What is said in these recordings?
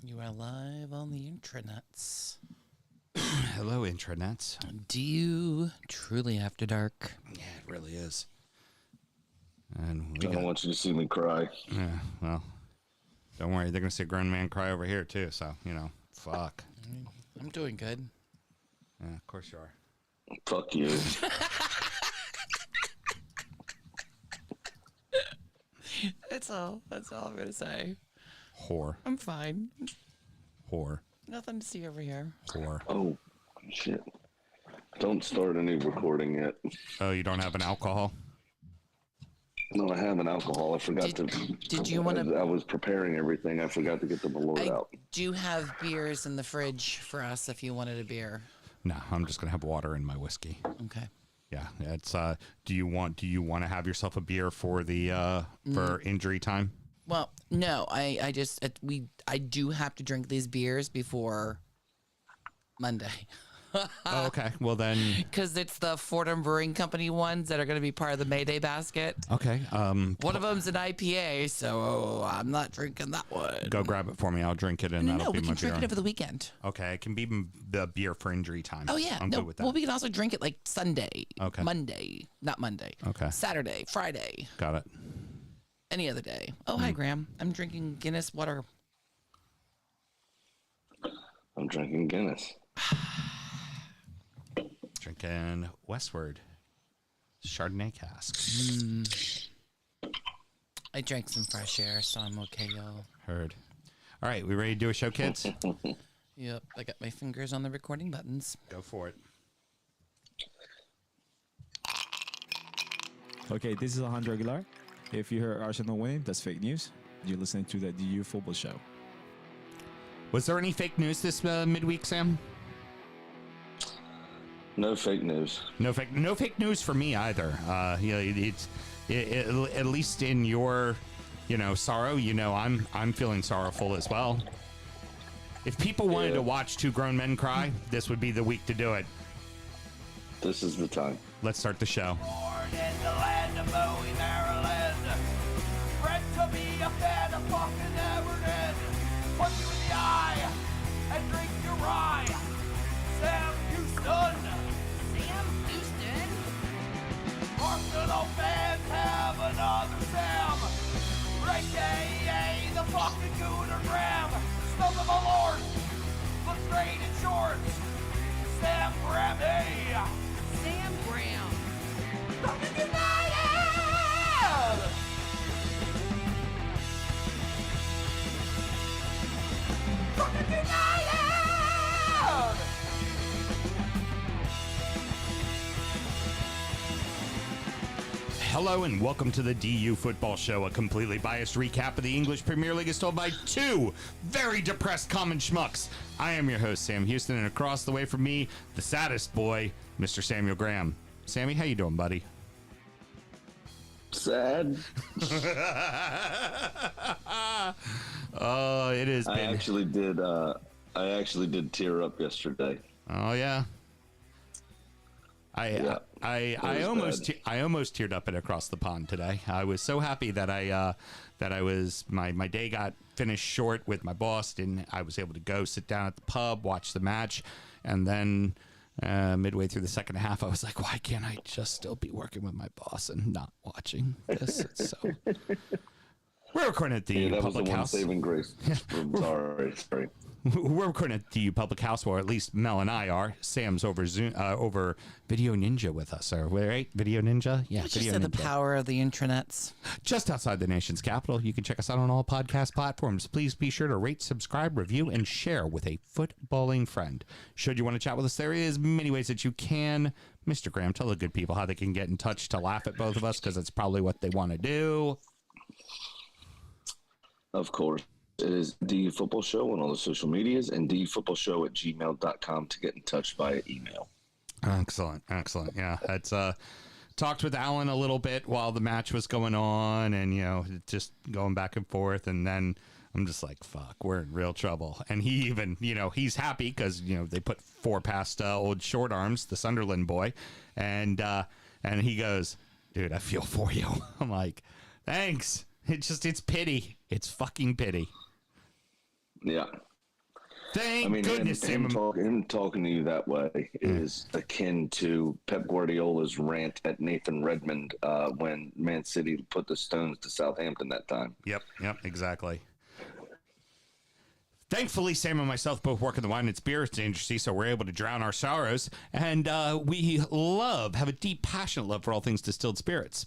You are live on the intranets. Hello, intranets. Do you truly after dark? Yeah, it really is. And I don't want you to see me cry. Yeah, well, don't worry. They're going to see a grown man cry over here, too. So, fuck. I'm doing good. Yeah, of course you are. Fuck you. That's all I'm going to say. Whore. I'm fine. Whore. Nothing to see over here. Whore. Oh, shit. Don't start any recording yet. Oh, you don't have an alcohol? No, I have an alcohol. I forgot to. Did you want to? I was preparing everything. I forgot to get the Malort out. I do have beers in the fridge for us if you wanted a beer. No, I'm just going to have water in my whiskey. Okay. Yeah, it's do you want to have yourself a beer for the for injury time? Well, no, I do have to drink these beers before Monday. Oh, okay. Well then, because it's the Fordham Brewing Company ones that are going to be part of the Mayday basket. Okay. One of them's an IPA, so I'm not drinking that one. Go grab it for me. I'll drink it, and that'll be my beer. We can drink it over the weekend. Okay, it can be the beer for injury time. Oh yeah, I'm good with that. Well, we can also drink it like Sunday, Okay. Monday, not Monday. Okay. Saturday, Friday, Got it. any other day. Oh, hi, Graham. I'm drinking Guinness water. I'm drinking Guinness. Drinking Westward Chardonnay cask. I drank some fresh air, so I'm okay, y'all. Heard. All right, we ready to do a show, kids? Yep, I got my fingers on the recording buttons. Go for it. Okay, this is Alejandro Aguilar. If you heard Arsenal winning, that's fake news. You're listening to the DU Football Show. Was there any fake news this midweek, Sam? No fake news. No fake news for me either. At least in your, sorrow. I'm feeling sorrowful as well. If people wanted to watch two grown men cry, this would be the week to do it. This is the time. Let's start the show. Born in the land of Bowie, Maryland. Bred to be a fan of fucking Everton. Punch you in the eye and drink your rye. Sam Houston. Sam Houston? Arsenal fans have another Sam. AKA the fucking Gooner Graham. Stump of my lord. Look straight in shorts. Sam Grammy. Sam Graham. Fucking United! Fucking United! Hello and welcome to the DU Football Show, a completely biased recap of the English Premier League as told by two very depressed common schmucks. I am your host, Sam Houston, and across the way from me, the saddest boy, Mr. Samuel Graham. Sammy, how you doing, buddy? Sad. Oh, it has been. I actually did tear up yesterday. Oh yeah. I almost teared up at Across the Pond today. I was so happy that my day got finished short with my boss, and I was able to go sit down at the pub, watch the match, and then midway through the second half, I was like, why can't I just still be working with my boss and not watching this? It's so. We're recording at the that public was the house. One saving grace. Sorry. We're recording at the public house, or at least Mel and I are. Sam's over Zoom, over Video Ninja with us, right? Video Ninja? Yeah, It's Video just Ninja. the power of the intranets. Just outside the nation's capital. You can check us out on all podcast platforms. Please be sure to rate, subscribe, review, and share with a footballing friend. Should you want to chat with us, there is many ways that you can. Mr. Graham, tell the good people how they can get in touch to laugh at both of us, because it's probably what they want to do. Of course. It is DU Football Show on all the social medias and dufootballshow@gmail.com to get in touch via email. Excellent. Yeah, that's talked with Alan a little bit while the match was going on, and just going back and forth, and then I'm just like, fuck, we're in real trouble. And he even, he's happy because they put 4 past old short arms, the Sunderland boy, and he goes, dude, I feel for you. I'm like, thanks. It's pity. It's fucking pity. Yeah. Thank goodness, Sam. Him talking to you that way is akin to Pep Guardiola's rant at Nathan Redmond when Man City put the stones to Southampton that time. Yep, exactly. Thankfully, Sam and myself both work in the wine and spirits industry, so we're able to drown our sorrows. And we have a deep, passionate love for all things distilled spirits.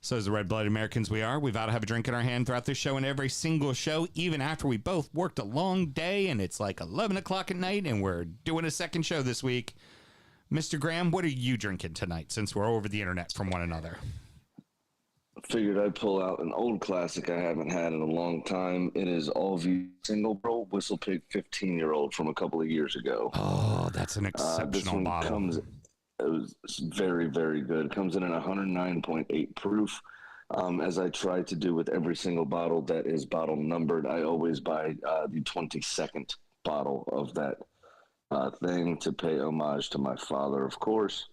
So as the red-blooded Americans we are, we've got to have a drink in our hand throughout this show and every single show, even after we both worked a long day and it's like 11 o'clock at night and we're doing a second show this week. Mr. Graham, what are you drinking tonight since we're over the internet from one another? Figured I'd pull out an old classic I haven't had in a long time. It is Allview Single Barrel Whistle Pig 15-year-old from a couple of years ago. Oh, that's an exceptional bottle. It was very, very good. It comes in at 109.8 proof. As I try to do with every single bottle that is bottle numbered, I always buy the 22nd bottle of that thing to pay homage to my father, of course.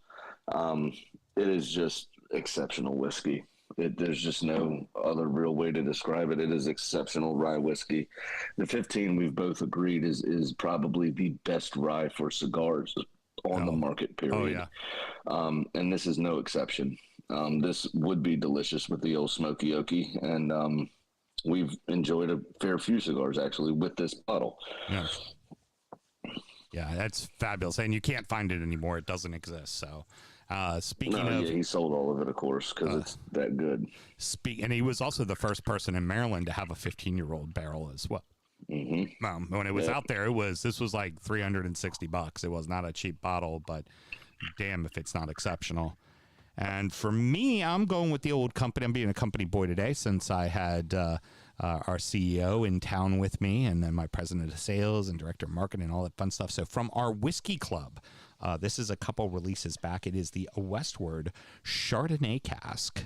It is just exceptional whiskey. There's just no other real way to describe it. It is exceptional rye whiskey. The 15, we've both agreed, is probably the best rye for cigars on the market, period. Oh, yeah. And this is no exception. This would be delicious with the old smoky oaky, and we've enjoyed a fair few cigars, actually, with this bottle. Yeah, that's fabulous. And you can't find it anymore. It doesn't exist, so... Speaking of, he sold all of it, of course, because it's that good. And he was also the first person in Maryland to have a 15-year-old barrel as well. Mm-hmm. When it was out there, this was like $360. It was not a cheap bottle, but damn if it's not exceptional. And for me, I'm going with the old company. I'm being a company boy today since I had our CEO in town with me, and then my president of sales and director of marketing and all that fun stuff. So from our whiskey club. This is a couple releases back. It is the Westward Chardonnay cask.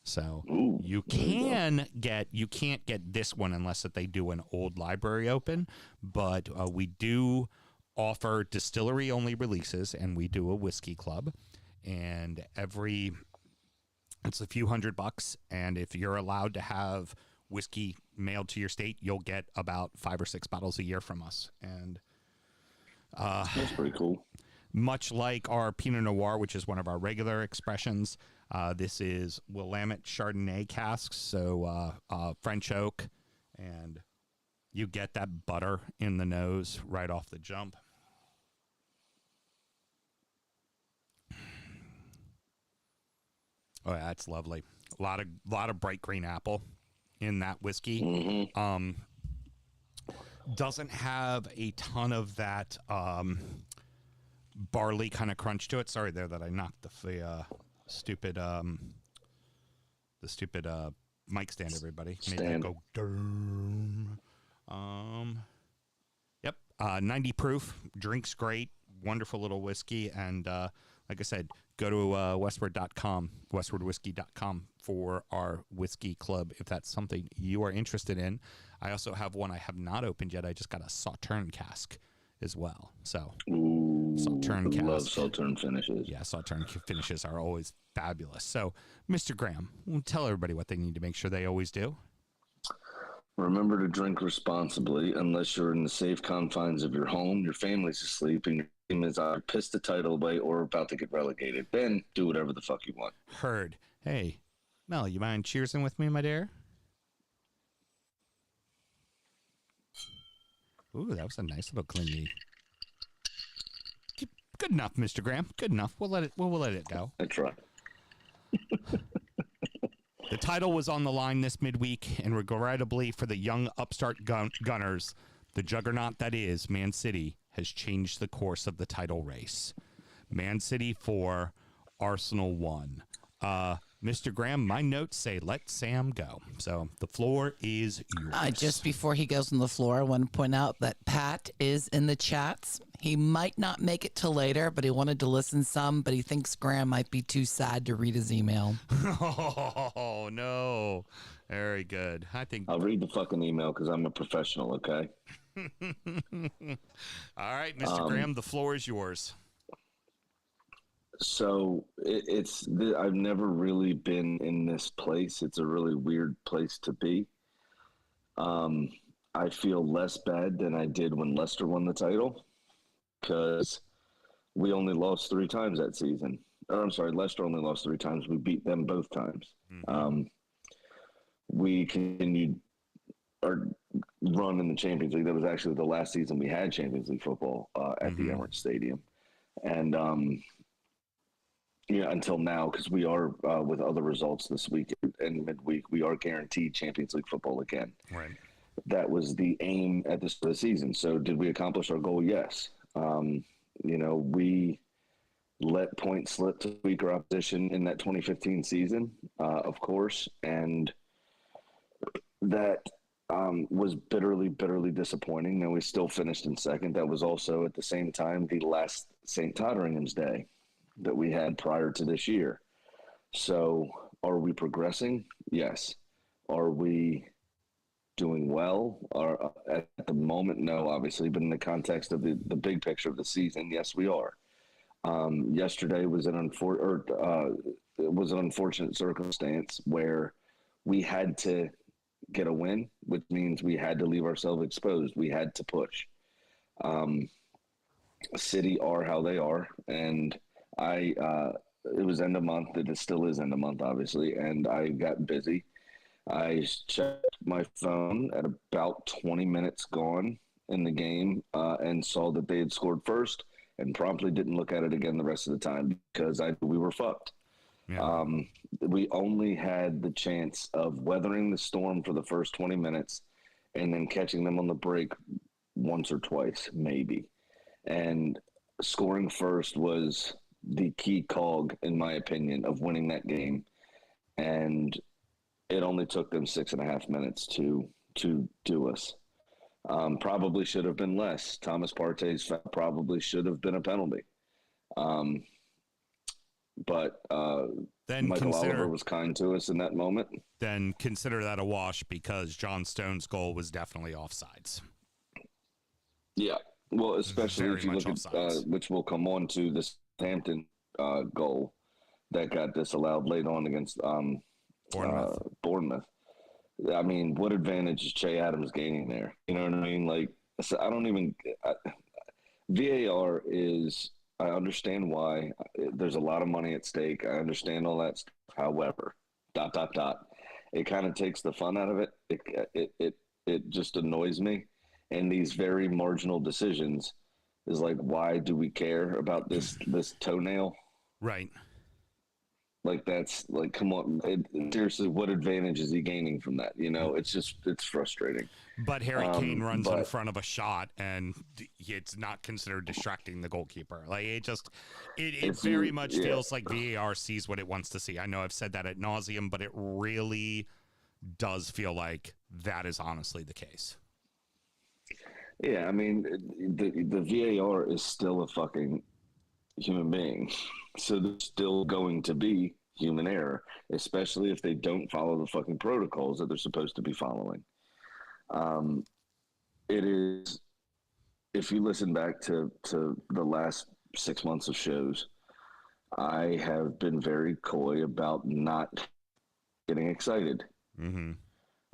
So you can't get this one unless that they do an old library open, but we do offer distillery only releases, and we do a whiskey club, and it's a few $100, and if you're allowed to have whiskey mailed to your state, you'll get about 5 or 6 bottles a year from us, and that's pretty cool. Much like our Pinot Noir, which is one of our regular expressions, this is Willamette Chardonnay casks, so French oak, and you get that butter in the nose right off the jump. Oh, yeah, that's lovely. A lot of bright green apple in that whiskey. Mm-hmm. Doesn't have a ton of that barley kind of crunch to it. Sorry there that I knocked the stupid mic stand, everybody. Made that go durr. Yep. 90 proof, drinks great, wonderful little whiskey, and like I said, go to westward.com, westwardwhiskey.com for our whiskey club if that's something you are interested in. I also have one I have not opened yet. I just got a Sauterne cask as well. So Sauterne cask. Love Sauterne finishes. Yeah, Sauterne finishes are always fabulous. So, Mr. Graham, tell everybody what they need to make sure they always do. Remember to drink responsibly unless you're in the safe confines of your home, your family's asleep, and your team is either pissed the title away or about to get relegated. Then do whatever the fuck you want. Heard. Hey, Mel, you mind cheersing with me, my dear? Ooh, that was a nice little clingy. Good enough, Mr. Graham. Good enough. We'll let it go. I try. The title was on the line this midweek, and regrettably for the young upstart Gunners, the juggernaut that is Man City has changed the course of the title race. Man City 4, Arsenal 1. Mr. Graham, my notes say let Sam go. So the floor is yours. Just before he goes on the floor, I want to point out that Pat is in the chats. He might not make it till later, but he wanted to listen some, but he thinks Graham might be too sad to read his email. Oh, no. Very good. I'll read the fucking email because I'm a professional, okay? All right, Mr. Graham, the floor is yours. So I've never really been in this place. It's a really weird place to be. I feel less bad than I did when Leicester won the title because we only lost 3 times that season. Or I'm sorry, Leicester only lost 3 times. We beat them both times. We continued our run in the Champions League. That was actually the last season we had Champions League football at the Emirates Stadium. And, until now, because we are, with other results this week and midweek, we are guaranteed Champions League football again. Right. That was the aim at the start of the season. So did we accomplish our goal? Yes. We let points slip to weaker opposition in that 2015 season, of course, and that was bitterly, bitterly disappointing. And we still finished in second. That was also at the same time the last St. Totteringham's Day that we had prior to this year. So are we progressing? Yes. Are we doing well? At the moment, no, obviously, but in the context of the big picture of the season, yes, we are. Yesterday was an unfortunate circumstance where we had to get a win, which means we had to leave ourselves exposed. We had to push. City are how they are, and it was end of month. It still is end of month, obviously, and I got busy. I checked my phone at about 20 minutes gone in the game and saw that they had scored first and promptly didn't look at it again the rest of the time because we were fucked. Yeah. We only had the chance of weathering the storm for the first 20 minutes and then catching them on the break once or twice, maybe. And scoring first was the key cog, in my opinion, of winning that game. And it only took them 6.5 minutes to do us. Probably should have been less. Thomas Partey's foul probably should have been a penalty. But then Michael Oliver was kind to us in that moment. Then consider that a wash because John Stone's goal was definitely offsides. Yeah. Well, especially Very if you much look at, offsides. which will come on to the Southampton goal that got disallowed late on against Bournemouth. I mean, what advantage is Che Adams gaining there? You know what I mean? Like, so VAR is, I understand why. There's a lot of money at stake. I understand all that stuff. However, ... It kind of takes the fun out of it. It just annoys me. And these very marginal decisions is like, why do we care about this toenail? Right. Like, that's like, come on. Seriously, what advantage is he gaining from that? It's frustrating. But Harry Kane runs in front of a shot, and it's not considered distracting the goalkeeper. Like, it very much feels like VAR sees what it wants to see. I know I've said that ad nauseum, but it really does feel like that is honestly the case. Yeah, I mean, the VAR is still a fucking human being. So there's still going to be human error, especially if they don't follow the fucking protocols that they're supposed to be following. It is, if you listen back to the last 6 months of shows, I have been very coy about not getting excited. Mm-hmm.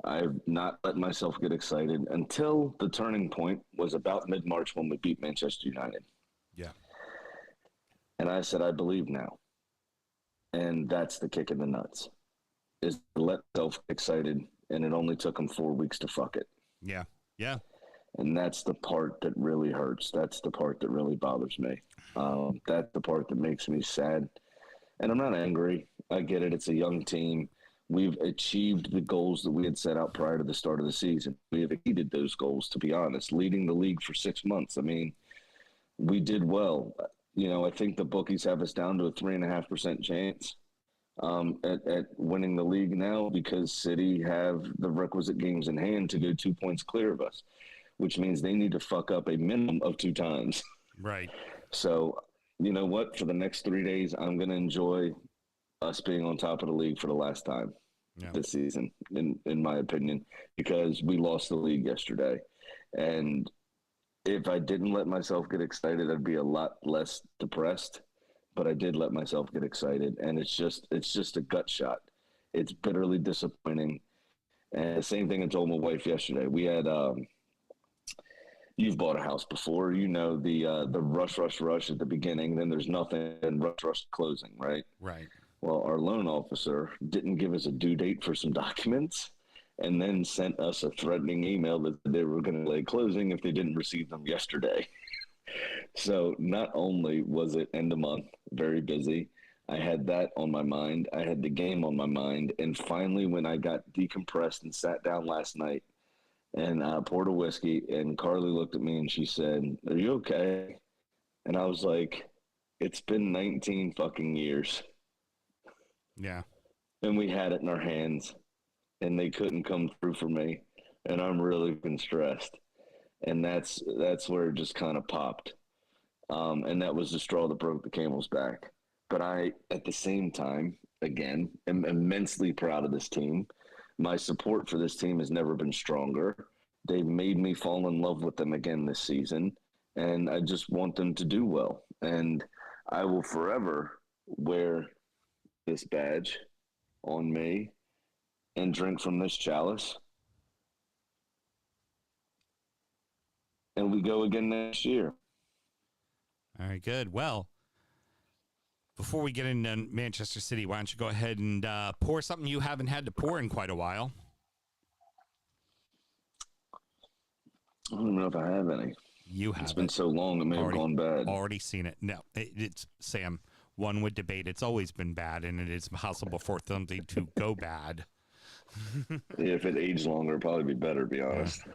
I've not let myself get excited until the turning point was about mid-March when we beat Manchester United. Yeah. And I said, I believe now. And that's the kick in the nuts, is to let myself get excited, and it only took them 4 weeks to fuck it. Yeah. Yeah. And that's the part that really hurts. That's the part that really bothers me. That's the part that makes me sad. And I'm not angry. I get it. It's a young team. We've achieved the goals that we had set out prior to the start of the season. We have exceeded those goals, to be honest, leading the league for 6 months. I mean, we did well. I think the bookies have us down to a 3.5% chance at winning the league now because City have the requisite games in hand to go 2 points clear of us, which means they need to fuck up a minimum of 2 times. Right. So, you know what? For the next 3 days, I'm going to enjoy us being on top of the league for the last time this season, in my opinion, because we lost the league yesterday. And if I didn't let myself get excited, I'd be a lot less depressed. But I did let myself get excited, and it's just a gut shot. It's bitterly disappointing. And the same thing I told my wife yesterday. We had you've bought a house before. You know the rush at the beginning. Then there's nothing, and rush closing, right? Right. Well, our loan officer didn't give us a due date for some documents, and then sent us a threatening email that they were going to delay closing if they didn't receive them yesterday. So not only was it end of month, very busy, I had that on my mind. I had the game on my mind. And finally, when I got decompressed and sat down last night and poured a whiskey, and Carly looked at me and she said, "Are you okay?" And I was like, it's been 19 fucking years. Yeah. And we had it in our hands, and they couldn't come through for me. And I'm really been stressed. And that's where it just kind of popped. And that was the straw that broke the camel's back. But I, at the same time, again, am immensely proud of this team. My support for this team has never been stronger. They've made me fall in love with them again this season, and I just want them to do well. And I will forever wear this badge on me and drink from this chalice. And we go again next year. All right, good. Well, before we get into Manchester City, why don't you go ahead and pour something you haven't had to pour in quite a while? I don't know if I have any. You have. It's been so long, it may have gone bad. Already seen it. No, it's Sam. One would debate it's always been bad, and it is possible for something to go bad. If it aged longer, it'd probably be better, to be honest. Yeah.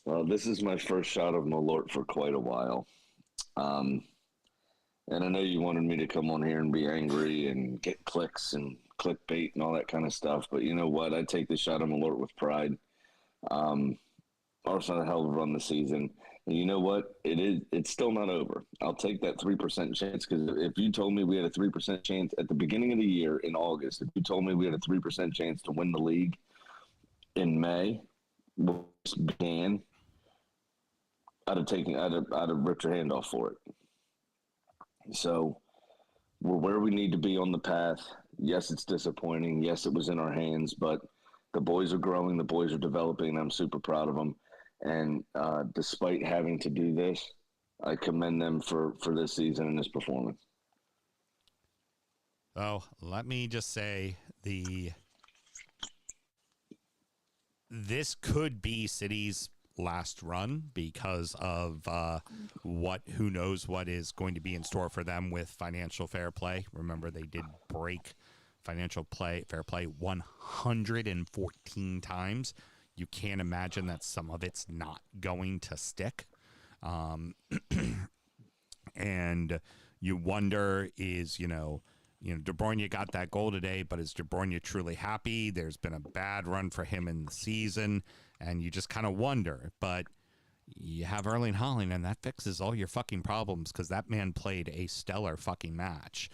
Well, this is my first shot of Malort for quite a while. And I know you wanted me to come on here and be angry and get clicks and clickbait and all that kind of stuff, but you know what? I take the shot of Malort with pride. Arsenal had a hell of a run this season. And you know what? It's still not over. I'll take that 3% chance, because if you told me we had a 3% chance at the beginning of the year in August, if you told me we had a 3% chance to win the league in May, which began, I'd have ripped your hand off for it. So we're where we need to be on the path. Yes, it's disappointing. Yes, it was in our hands, but the boys are growing. The boys are developing. I'm super proud of them. And despite having to do this, I commend them for this season and this performance. Oh, let me just say this could be City's last run because of who knows what is going to be in store for them with financial fair play. Remember, they did break financial fair play 114 times. You can't imagine that some of it's not going to stick. And you wonder is, De Bruyne got that goal today, but is De Bruyne truly happy? There's been a bad run for him in the season, and you just kind of wonder. But you have Erling Haaland, and that fixes all your fucking problems, because that man played a stellar fucking match.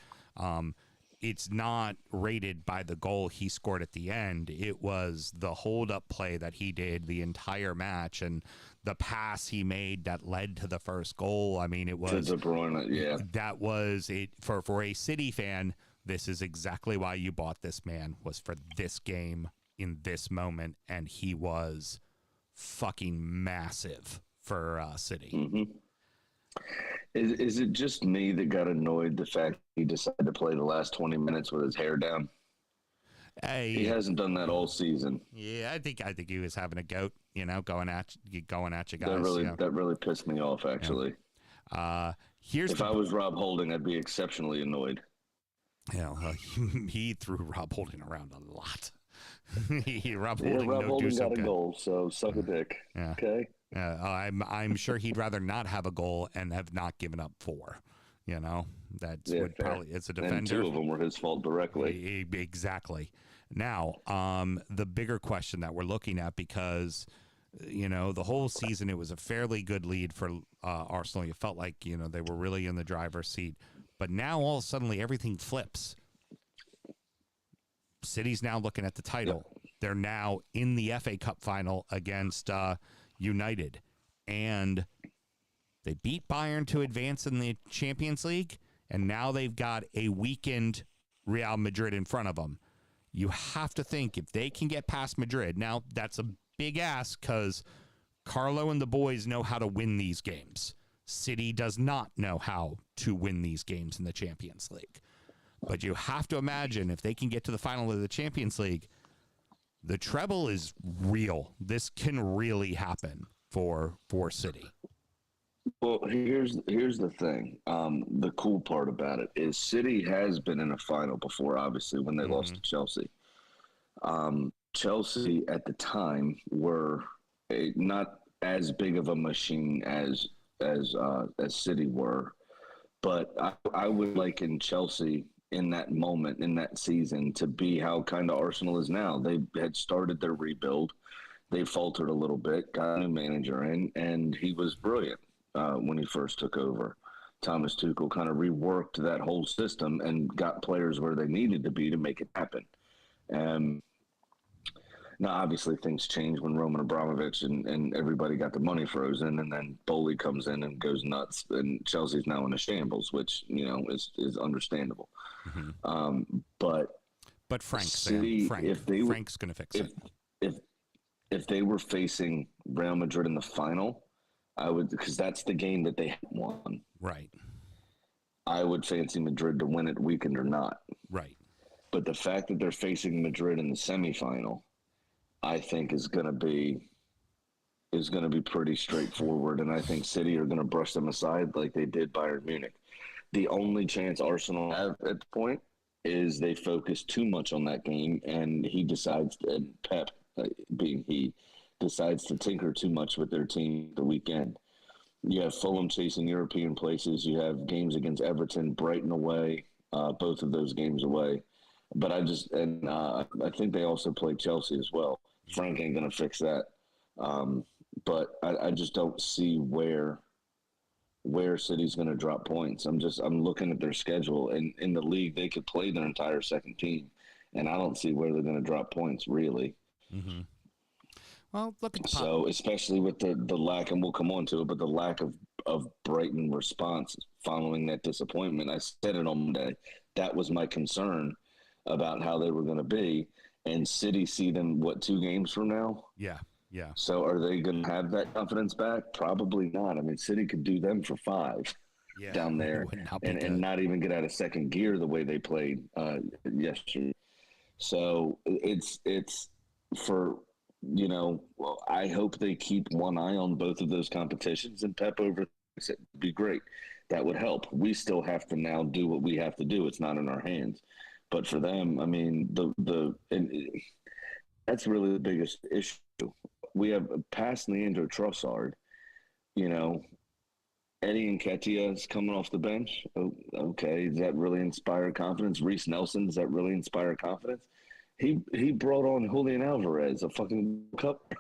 It's not rated by the goal he scored at the end. It was the hold-up play that he did the entire match, and the pass he made that led to the first goal. I mean, it was De Bruyne, yeah. That was it for a City fan. This is exactly why you bought this man, was for this game in this moment, and he was fucking massive for City. Mm-hmm. Is it just me that got annoyed the fact he decided to play the last 20 minutes with his hair down? He hasn't done that all season. Yeah, I think he was having a goat, going at you guys. That really pissed me off, actually. Yeah. If I was Rob Holding, I'd be exceptionally annoyed. He threw Rob Holding around a lot. Rob Holding got a goal, so suck a dick. Yeah. Okay. I'm sure he'd rather not have a goal and have not given up 4. That's what probably it's a defender. And 2 of them were his fault directly. Exactly. Now, the bigger question that we're looking at, because the whole season it was a fairly good lead for Arsenal. You felt like they were really in the driver's seat, but now all of a sudden everything flips. City's now looking at the title. Yep. They're now in the FA Cup final against United, and they beat Bayern to advance in the Champions League, and now they've got a weakened Real Madrid in front of them. You have to think if they can get past Madrid, now that's a big ask because Carlo and the boys know how to win these games. City does not know how to win these games in the Champions League. But you have to imagine if they can get to the final of the Champions League, the treble is real. This can really happen for City. Well, here's the thing. The cool part about it is City has been in a final before, obviously, when they lost to Chelsea. Chelsea at the time were not as big of a machine as City were, but I would liken Chelsea in that moment, in that season, to be how kind of Arsenal is now. They had started their rebuild. They faltered a little bit, got a new manager in, and he was brilliant when he first took over. Thomas Tuchel kind of reworked that whole system and got players where they needed to be to make it happen. Now, obviously, things changed when Roman Abramovich and everybody got the money frozen, and then Bowley comes in and goes nuts, and Chelsea's now in a shambles, which, is understandable. But Frank's City, Frank's going to fix it. If they were facing Real Madrid in the final, I would, because that's the game that they won. Right. I would fancy Madrid to win it, weekend or not. Right. But the fact that they're facing Madrid in the semifinal, I think is going to be pretty straightforward, and I think City are going to brush them aside like they did Bayern Munich. The only chance Arsenal have at the point is they focus too much on that game, and Pep, being he, decides to tinker too much with their team the weekend. You have Fulham chasing European places. You have games against Everton, Brighton away, both of those games away. But I think they also play Chelsea as well. Frank ain't going to fix that. But I just don't see where City's going to drop points. I'm looking at their schedule, and in the league they could play their entire second team, and I don't see where they're going to drop points really. Mm-hmm. Well, look at so especially with the lack, and we'll come on to it, but the lack of Brighton response following that disappointment. I said it on Monday. That was my concern about how they were going to be, and City see them 2 games from now. Yeah. So are they going to have that confidence back? Probably not. I mean, City could do them for 5 down there and not even get out of second gear the way they played yesterday. So it's for, I hope they keep one eye on both of those competitions, and Pep over it would be great. That would help. We still have to now do what we have to do. It's not in our hands. But for them, I mean, that's really the biggest issue. We have past Leandro Trossard, Eddie Nketiah is coming off the bench. Oh, okay, does that really inspire confidence? Reece Nelson, does that really inspire confidence? He brought on Julian Alvarez, a fucking cup.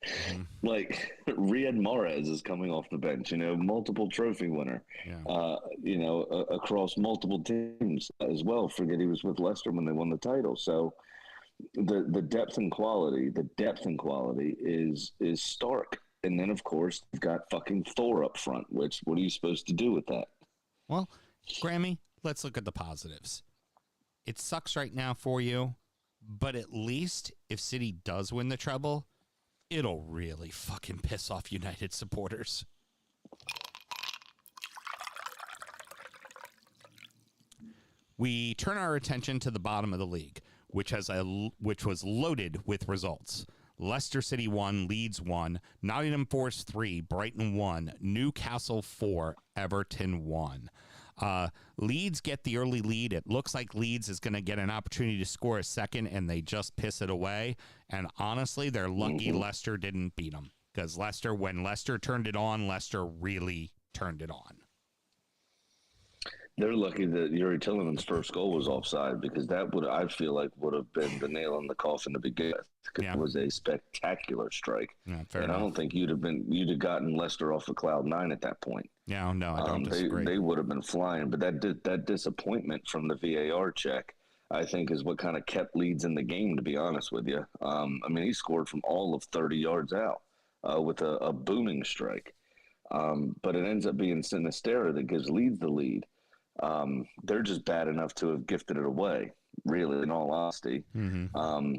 Mm-hmm. Like Riyad Mahrez is coming off the bench, multiple trophy winner, across multiple teams as well. Forget he was with Leicester when they won the title. So the depth and quality is stark. And then of course you've got fucking Thor up front, which what are you supposed to do with that? Well, Grammy, let's look at the positives. It sucks right now for you, but at least if City does win the treble, it'll really fucking piss off United supporters. We turn our attention to the bottom of the league, which was loaded with results. Leicester City 1, Leeds 1, Nottingham Forest 3, Brighton 1, Newcastle 4, Everton 1. Leeds get the early lead. It looks like Leeds is going to get an opportunity to score a second, and they just piss it away. And honestly, they're lucky Leicester didn't beat them, because when Leicester turned it on, Leicester really turned it on. They're lucky that Yuri Tilleman's first goal was offside, because that I feel like would have been the nail in the coffin to begin with. It was a spectacular strike. Yeah, fair and enough. I don't think you'd have gotten Leicester off of cloud 9 at that point. Yeah, no, I don't disagree. They would have been flying, but that disappointment from the VAR check, I think, is what kind of kept Leeds in the game, to be honest with you. I mean, he scored from all of 30 yards out with a booming strike. But it ends up being Sinisterra that gives Leeds the lead. They're just bad enough to have gifted it away, really, in all honesty. Mm-hmm.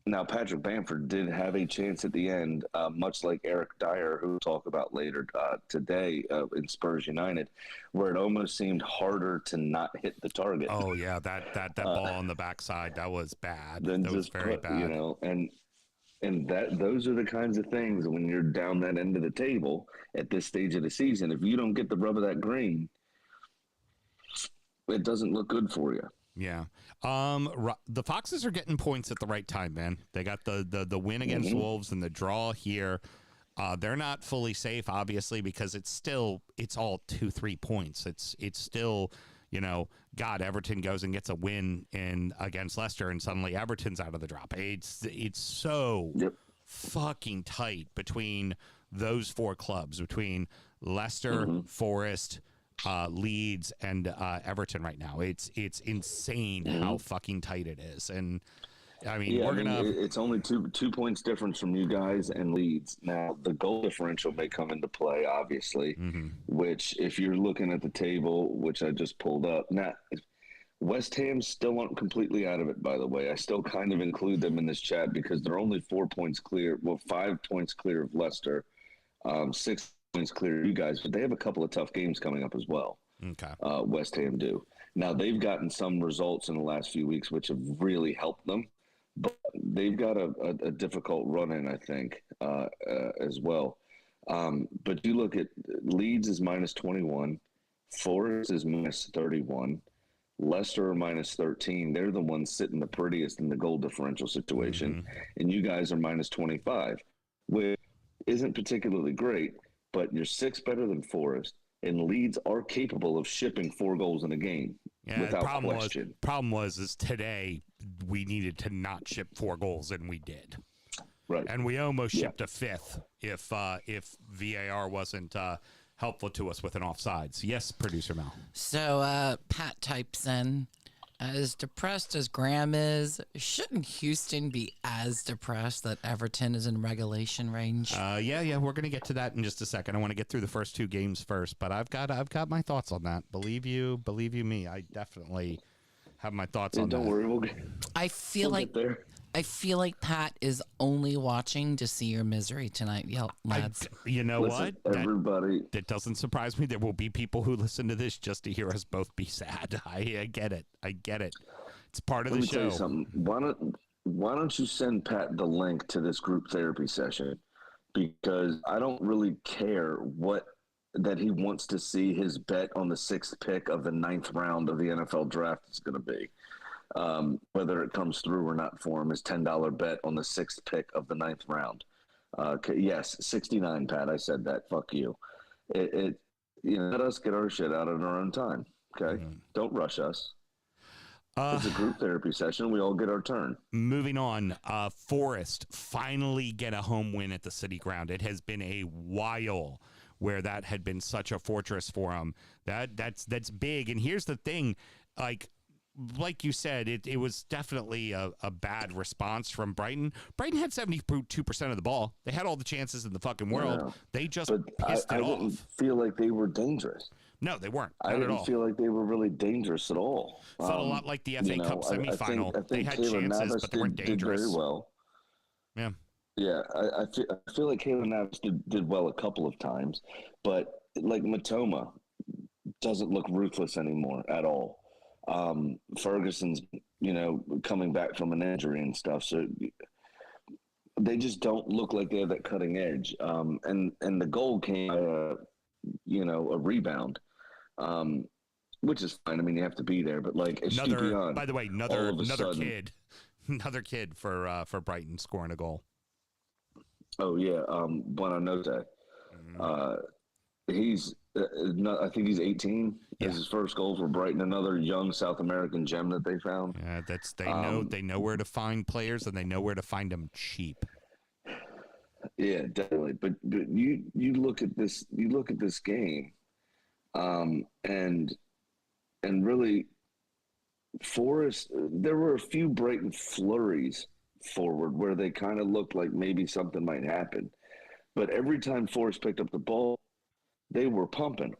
Now, Patrick Bamford did have a chance at the end, much like Eric Dyer, who we'll talk about later today in Spurs United, where it almost seemed harder to not hit the target. Oh yeah, that ball on the backside, that was bad. Than That was just very bad. You know, and that those are the kinds of things when you're down that end of the table at this stage of the season. If you don't get the rub of that green, it doesn't look good for you. Yeah. The Foxes are getting points at the right time, man. They got the win against Wolves and the draw here. They're not fully safe, obviously, because it's all 2-3 points. It's still, God, Everton goes and gets a win against Leicester, and suddenly Everton's out of the drop. It's so fucking tight between those four clubs, between Leicester, Forest, Leeds, and Everton right now. It's insane how fucking tight it is. And I mean, it's only two points difference from you guys and Leeds. Now the goal differential may come into play, obviously, which if you're looking at the table, which I just pulled up now, West Ham still aren't completely out of it, by the way. I still kind of include them in this chat because they're only 4 points clear. Well, 5 points clear of Leicester, 6 points clear of you guys, but they have a couple of tough games coming up as well. Okay. West Ham do. Now, they've gotten some results in the last few weeks, which have really helped them, but they've got a difficult run-in, I think, as well. But you look at Leeds is minus 21, Forest is minus 31, Leicester are minus 13. They're the ones sitting the prettiest in the goal differential situation, and you guys are minus 25, which isn't particularly great, but you're 6 better than Forest, and Leeds are capable of shipping 4 goals in a game without question. Problem was today we needed to not ship 4 goals, and we did. Right. And we almost shipped a 5th if VAR wasn't helpful to us with an offsides. Yes, producer Mel. So Pat types in, as depressed as Graham is, shouldn't Houston be as depressed that Everton is in regulation range? Yeah, we're gonna get to that in just a second. I want to get through the first 2 games first, but I've got my thoughts on that. Believe you me, I definitely have my thoughts on that. Don't worry, I feel like Pat is only watching to see your misery tonight, lads. You know Listen, what? Everybody, that doesn't surprise me. There will be people who listen to this just to hear us both be sad. I get it. It's part of the show. Let me tell you something. Why don't you send Pat the link to this group therapy session? Because I don't really care that he wants to see his bet on the 6th pick of the 9th round of the NFL draft is going to be. Whether it comes through or not for him, his $10 bet on the 6th pick of the 9th round. Yes, 69, Pat. I said that. Fuck you. Let us get our shit out in our own time. Okay, don't rush us. It's a group therapy session. We all get our turn. Moving on, Forest finally get a home win at the City Ground. It has been a while where that had been such a fortress for them. That's big. And here's the thing, like you said, it was definitely a bad response from Brighton. Brighton had 72% of the ball. They had all the chances in the fucking world. Yeah. They just pissed it off. I didn't feel like they were dangerous. No, they weren't. I didn't feel like they were really dangerous at all. Felt a lot like the FA Cup semifinal. I think they had Kayla chances, Navas but they weren't dangerous. Did very well. Yeah. Yeah, I feel like Kayla Navas did well a couple of times, but like Matoma doesn't look ruthless anymore at all. Ferguson's, coming back from an injury and stuff, so they just don't look like they have that cutting edge. And the goal came, a rebound, which is fine. I mean, you have to be there, but like by the way, another kid for Brighton scoring a goal. Oh yeah, Buonanotte. He's. I think he's 18. Yeah. His first goal for Brighton, another young South American gem that they found. Yeah, they know where to find players, and they know where to find them cheap. Yeah, definitely. But you look at this game, and really, Forest. There were a few Brighton flurries forward where they kind of looked like maybe something might happen, but every time Forest picked up the ball, they were pumping.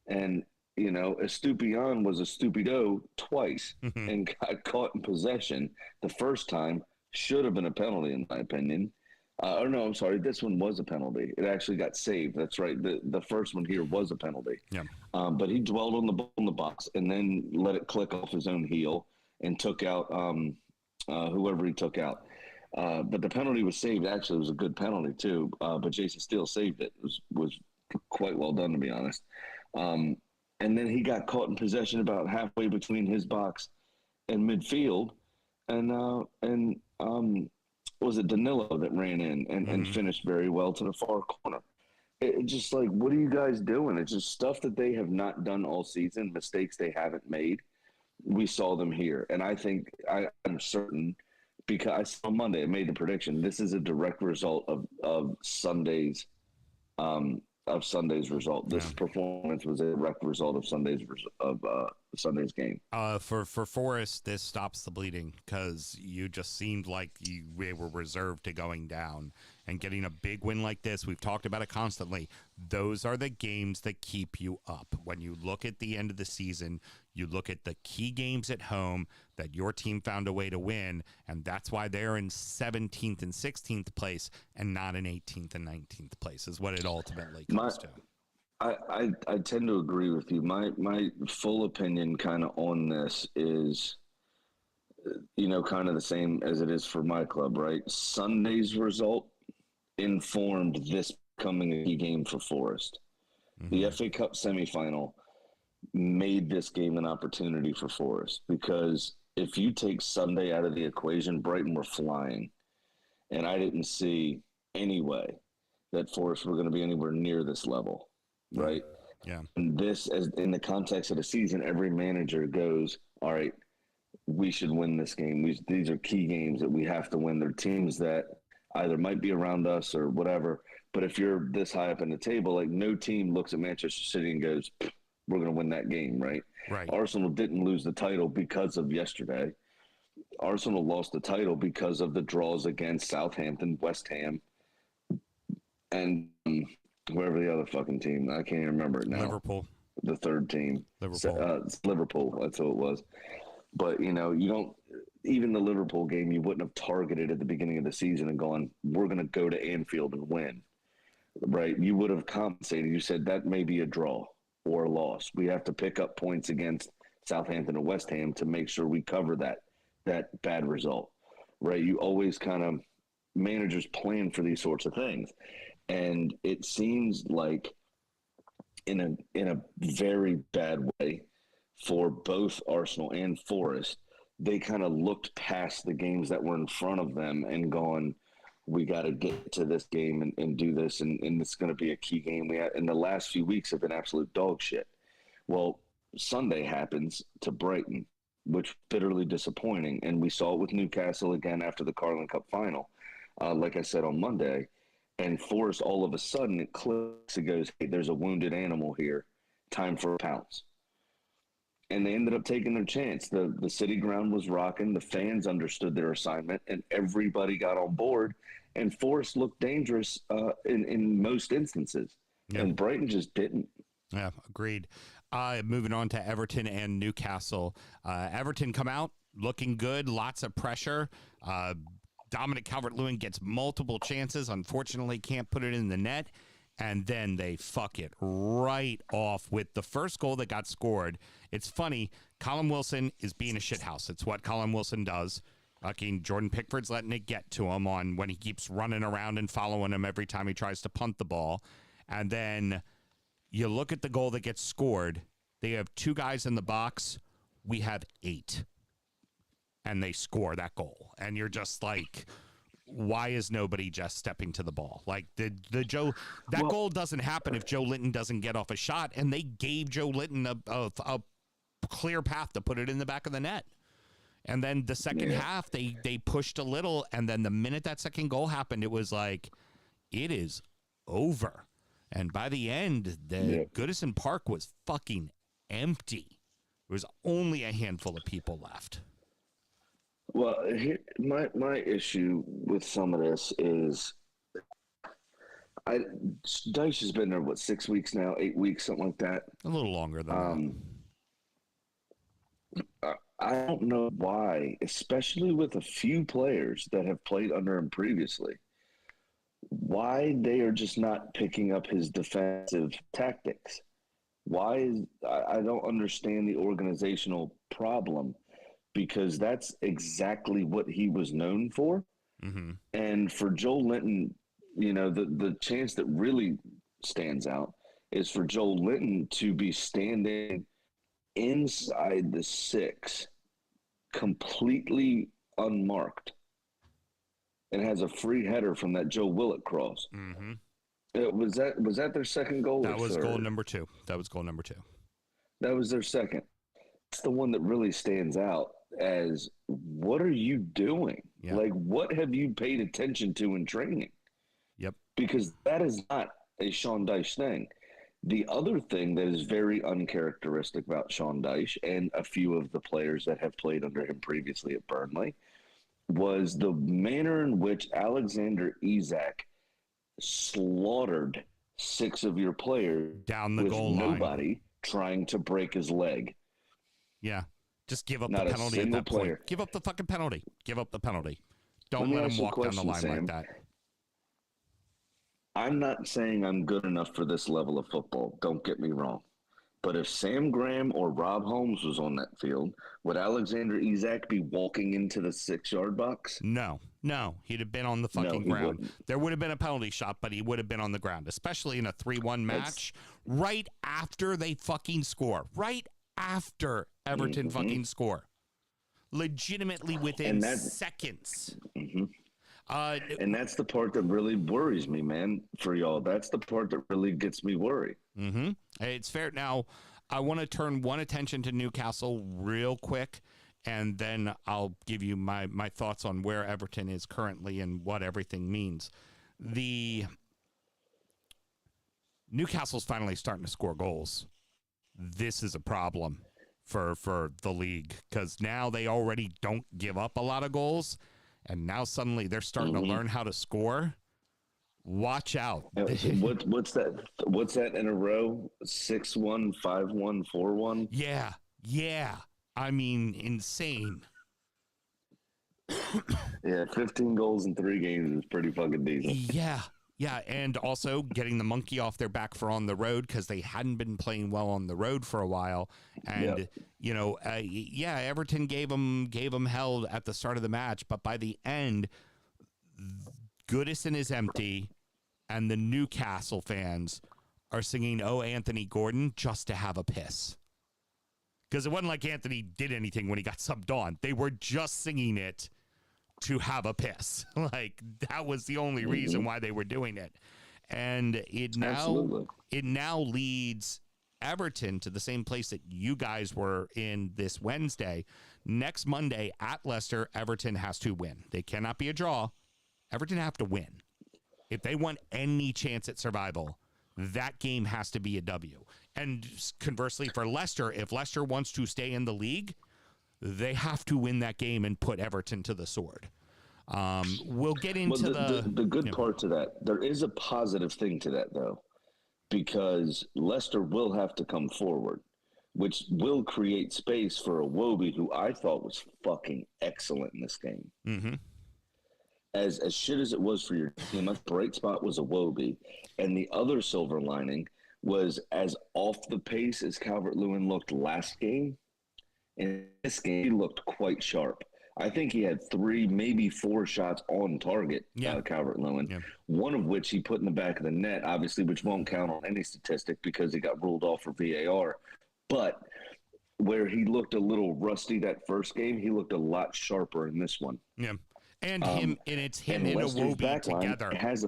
And, Estupiñán was a stupido twice and got caught in possession. The first time should have been a penalty, in my opinion. Or no, I'm sorry. This one was a penalty. It actually got saved. That's right. The first one here was a penalty. Yeah. But he dwelled on the ball in the box and then let it click off his own heel and took out whoever he took out. But the penalty was saved. Actually, it was a good penalty too. But Jason Steele saved it. It was quite well done, to be honest. And then he got caught in possession about halfway between his box and midfield, and was it Danilo that ran in and finished very well to the far corner. It just like, what are you guys doing? It's just stuff that they have not done all season, mistakes they haven't made. We saw them here, and I think I'm certain, because I saw Monday, I made the prediction. This is a direct result of Sunday's result. This performance was a direct result of Sunday's game. For Forest, this stops the bleeding, because you just seemed like they were reserved to going down, and getting a big win like this. We've talked about it constantly. Those are the games that keep you up. When you look at the end of the season, you look at the key games at home that your team found a way to win, and that's why they're in 17th and 16th place and not in 18th and 19th place, is what it ultimately comes to. I tend to agree with you. My full opinion kind of on this is, kind of the same as it is for my club, right? Sunday's result informed this becoming a key game for Forest. The FA Cup semifinal made this game an opportunity for Forest, because if you take Sunday out of the equation, Brighton were flying, and I didn't see any way that Forest were going to be anywhere near this level, right? Yeah. And this, as in the context of the season, every manager goes, all right, we should win this game. These are key games that we have to win. They're teams that either might be around us or whatever. But if you're this high up in the table, like, no team looks at Manchester City and goes, we're going to win that game, right? Right. Arsenal didn't lose the title because of yesterday. Arsenal lost the title because of the draws against Southampton, West Ham, and whoever the other fucking team. I can't even remember it now. Liverpool. The third team. Liverpool. Liverpool. That's who it was. But, you don't – even the Liverpool game, you wouldn't have targeted at the beginning of the season and gone, we're going to go to Anfield and win, right? You would have compensated. You said that may be a draw or a loss. We have to pick up points against Southampton and West Ham to make sure we cover that bad result, right? You always kind of – managers plan for these sorts of things. And it seems like in a very bad way for both Arsenal and Forest, they kind of looked past the games that were in front of them and gone, we got to get to this game and do this, and it's going to be a key game. In the last few weeks have been absolute dog shit. Well, Sunday happens to Brighton, which was bitterly disappointing, and we saw it with Newcastle again after the Carling Cup final, like I said on Monday. And Forest, all of a sudden, it clicks. It goes, hey, there's a wounded animal here. Time for a pounce. And they ended up taking their chance. The city ground was rocking. The fans understood their assignment, and everybody got on board. And Forest looked dangerous in most instances. Yeah. And Brighton just didn't. Yeah, agreed. Moving on to Everton and Newcastle. Everton come out looking good, lots of pressure. Dominic Calvert-Lewin gets multiple chances. Unfortunately, can't put it in the net. And then they fuck it right off with the first goal that got scored. It's funny. Callum Wilson is being a shithouse. It's what Callum Wilson does. Jordan Pickford's letting it get to him on when he keeps running around and following him every time he tries to punt the ball. And then you look at the goal that gets scored. They have 2 guys in the box. We have 8. And they score that goal. And you're just like, why is nobody just stepping to the ball? Like goal doesn't happen if Joe Linton doesn't get off a shot, and they gave Joe Linton a clear path to put it in the back of the net. And then the second half, they pushed a little, and then the minute that second goal happened, it was like, it is over. And by the end, the Goodison Park was fucking empty. There was only a handful of people left. Well, my issue with some of this is, Dyche has been there 6 weeks now, 8 weeks, something like that. A little longer than that. I don't know why, especially with a few players that have played under him previously, why they are just not picking up his defensive tactics. I don't understand the organizational problem, because that's exactly what he was known for. Mm-hmm. And for Joel Linton, the chance that really stands out is for Joel Linton to be standing inside the 6, completely unmarked, and has a free header from that Joe Willett cross. Mm-hmm. Was that their second goal? That was third? goal number 2. That was goal number 2. That was their second. That's the one that really stands out as, what are you doing? Yeah. Like, what have you paid attention to in training? Yep. Because that is not a Sean Dyche thing. The other thing that is very uncharacteristic about Sean Dyche and a few of the players that have played under him previously at Burnley was the manner in which Alexander Isak slaughtered 6 of your players down the with goal line. nobody trying to break his leg. Yeah. Just give up Not the a penalty at single that player. point. Give up the fucking penalty. Give up the penalty. Don't Let me let him ask you a walk down the question, line Sam. like that. I'm not saying I'm good enough for this level of football. Don't get me wrong. But if Sam Graham or Rob Holmes was on that field, would Alexander Isak be walking into the 6-yard box? No, he'd have been on the fucking he ground. wouldn't. There would have been a penalty shot, but he would have been on the ground, especially in a 3-1 match, right after they fucking score. Right after Everton fucking score. Legitimately within seconds. Mm-hmm. And that's the part that really worries me, man, for y'all. That's the part that really gets me worried. Mm-hmm. It's fair. Now, I want to turn one attention to Newcastle real quick, and then I'll give you my thoughts on where Everton is currently and what everything means. The Newcastle's finally starting to score goals. This is a problem for the league, because now they already don't give up a lot of goals, and now suddenly they're starting to learn how to score. Watch out. What's that? What's that in a row? 6-1, 5-1, 4-1? Yeah. I mean, insane. Yeah, 15 goals in 3 games is pretty fucking decent. Yeah, and also getting the monkey off their back for on the road, because they hadn't been playing well on the road for a while. And, Everton gave them hell at the start of the match, but by the end, Goodison is empty, and the Newcastle fans are singing "Oh, Anthony Gordon" just to have a piss. Because it wasn't like Anthony did anything when he got subbed on. They were just singing it to have a piss. Like, that was the only reason why they were doing it. And it now leads Everton to the same place that you guys were in this Wednesday. Next Monday at Leicester, Everton has to win. They cannot be a draw. Everton have to win. If they want any chance at survival, that game has to be a W. And conversely for Leicester, if Leicester wants to stay in the league, they have to win that game and put Everton to the sword. We'll get into the good part to that. There is a positive thing to that, though, because Leicester will have to come forward, which will create space for Iwobi, who I thought was fucking excellent in this game. Mm-hmm. As shit as it was for your team, my bright spot was Iwobi, and the other silver lining was as off the pace as Calvert-Lewin looked last game. In this game, he looked quite sharp. I think he had 3, maybe 4 shots on target, Calvert-Lewin, one of which he put in the back of the net, obviously, which won't count on any statistic because he got ruled off for VAR. But where he looked a little rusty that first game, he looked a lot sharper in this one. Yeah. And it's him and Iwobi together. Has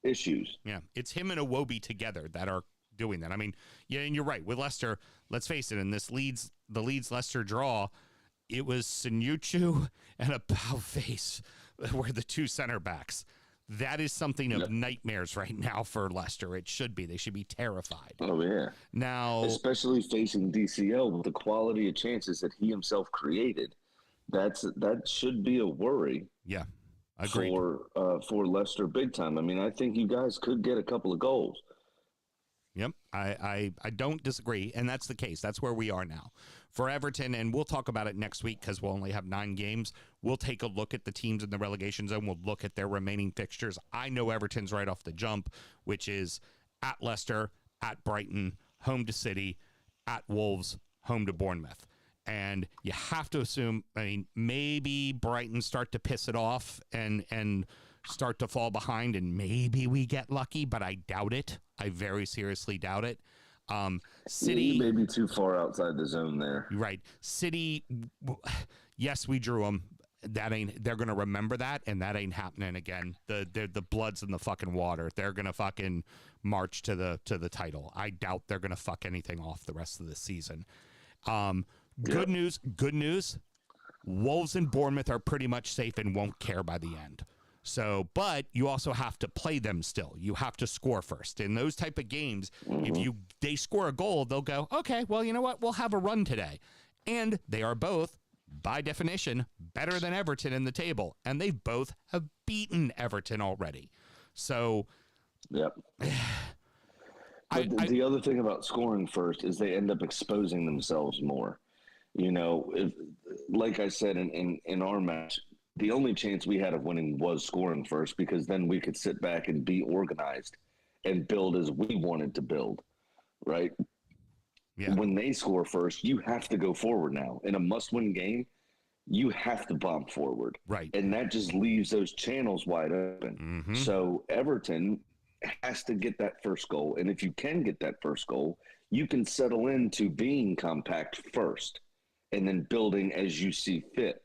issues. Yeah, it's him and Iwobi together that are doing that. I mean, yeah, and you're right. With Leicester, let's face it, in this Leeds-Leicester draw, it was Sinucci and a Face were the 2 center backs. That is something of nightmares right now for Leicester. It should be. They should be terrified. Oh, yeah. Now, especially facing DCL with the quality of chances that he himself created. That should be a worry. Yeah, agreed. For Leicester big time. I mean, I think you guys could get a couple of goals. Yep, I don't disagree, and that's the case. That's where we are now. for Everton, and we'll talk about it next week because we'll only have 9 games. We'll take a look at the teams in the relegation zone. We'll look at their remaining fixtures. I know Everton's right off the jump, which is at Leicester, at Brighton, home to City, at Wolves, home to Bournemouth. And you have to assume, I mean, maybe Brighton start to piss it off and start to fall behind, and maybe we get lucky, but I doubt it. I very seriously doubt it. City, you may be too far outside the zone there. Right. City, yes, we drew them. They're going to remember that, and that ain't happening again. The blood's in the fucking water. They're going to fucking march to the title. I doubt they're going to fuck anything off the rest of the season. Good news. Wolves and Bournemouth are pretty much safe and won't care by the end. So, but you also have to play them still. You have to score first. In those type of games, if they score a goal, they'll go, okay, well, you know what? We'll have a run today. And they are both, by definition, better than Everton in the table. And they both have beaten Everton already. So, yep. The other thing about scoring first is they end up exposing themselves more. You know, if, like I said in our match, the only chance we had of winning was scoring first, because then we could sit back and be organized and build as we wanted to build, right? Yeah. When they score first, you have to go forward now. In a must-win game, you have to bomb forward. Right. And that just leaves those channels wide open. So Everton has to get that first goal. And if you can get that first goal, you can settle into being compact first and then building as you see fit.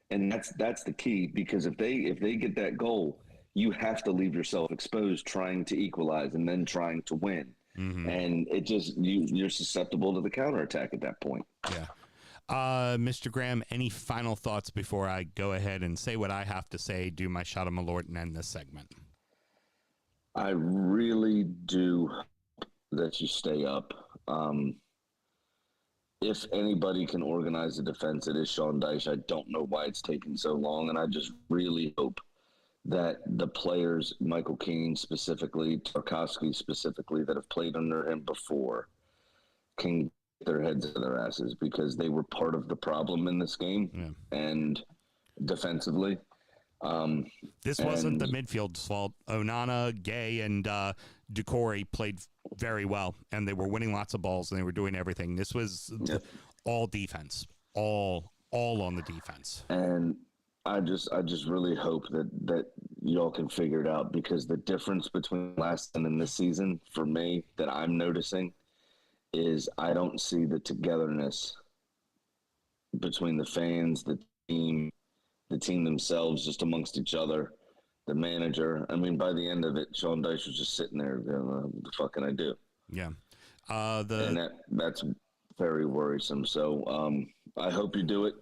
And that's the key, because if they get that goal, you have to leave yourself exposed trying to equalize and then trying to win. And it just you're susceptible to the counterattack at that point. Yeah. Mr. Graham, any final thoughts before I go ahead and say what I have to say, do my shot of Malort, and end this segment? I really do hope that you stay up. If anybody can organize a defense, it is Sean Dyche. I don't know why it's taking so long, and I just really hope that the players, Michael Keane specifically, Tarkowski specifically, that have played under him before, can get their heads in their asses, because they were part of the problem in this game and defensively. This wasn't the midfield's fault. Onana, Gay, and Doucouré played very well, and they were winning lots of balls, and they were doing everything. This was all defense, all on the defense. And I just really hope that y'all can figure it out, because the difference between last season and this season, for me, that I'm noticing, is I don't see the togetherness between the fans, the team themselves, just amongst each other, the manager. I mean, by the end of it, Sean Dyche was just sitting there going, what the fuck can I do? Yeah. And that's very worrisome. So I hope you do it.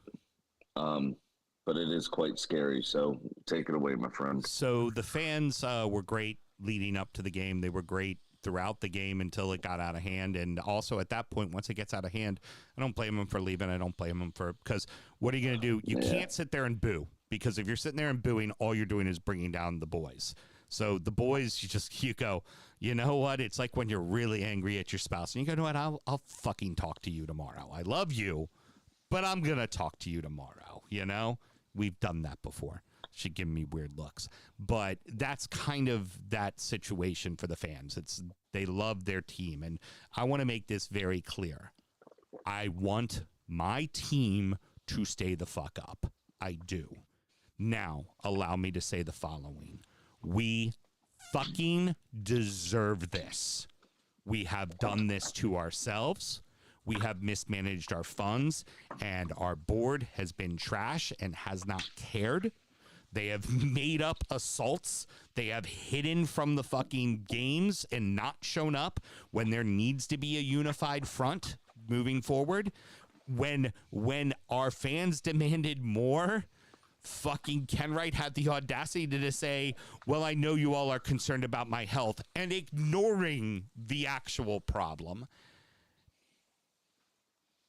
But it is quite scary. So take it away, my friend. So the fans were great leading up to the game. They were great throughout the game until it got out of hand. And also at that point, once it gets out of hand, I don't blame them for leaving. I don't blame them because what are you going to do? You can't sit there and boo, because if you're sitting there and booing, all you're doing is bringing down the boys. So the boys, you go, you know what? It's like when you're really angry at your spouse and you go, you know what? I'll fucking talk to you tomorrow. I love you, but I'm going to talk to you tomorrow. You know, we've done that before. She give me weird looks, but that's kind of that situation for the fans. They love their team. And I want to make this very clear. I want my team to stay the fuck up. I do. Now, allow me to say the following. We fucking deserve this. We have done this to ourselves. We have mismanaged our funds, and our board has been trash and has not cared. They have made up assaults. They have hidden from the fucking games and not shown up when there needs to be a unified front moving forward. When our fans demanded more, fucking Kenwright had the audacity to say, well, I know you all are concerned about my health, and ignoring the actual problem.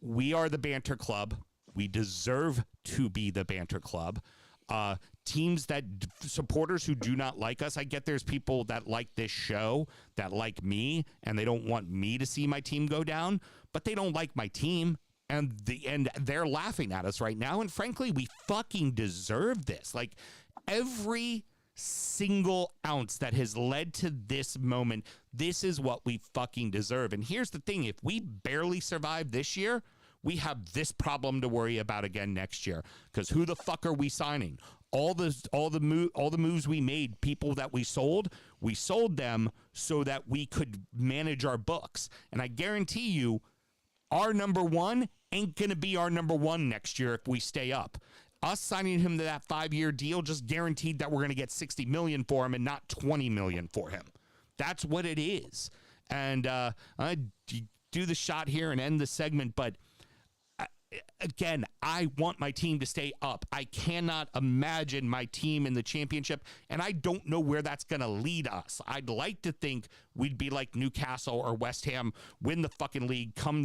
We are the banter club. We deserve to be the banter club. Teams that supporters who do not like us. I get there's people that like this show, that like me, and they don't want me to see my team go down, but they don't like my team. And they're laughing at us right now. And frankly, we fucking deserve this. Like, every single ounce that has led to this moment, this is what we fucking deserve. And here's the thing. If we barely survive this year, we have this problem to worry about again next year. Because who the fuck are we signing? All the moves we made, people that we sold them so that we could manage our books. And I guarantee you, our number one ain't going to be our number one next year if we stay up. Us signing him to that 5-year deal just guaranteed that we're going to get $60 million for him and not $20 million for him. That's what it is. And I do the shot here and end the segment, but again, I want my team to stay up. I cannot imagine my team in the championship, and I don't know where that's going to lead us. I'd like to think we'd be like Newcastle or West Ham, win the fucking league, come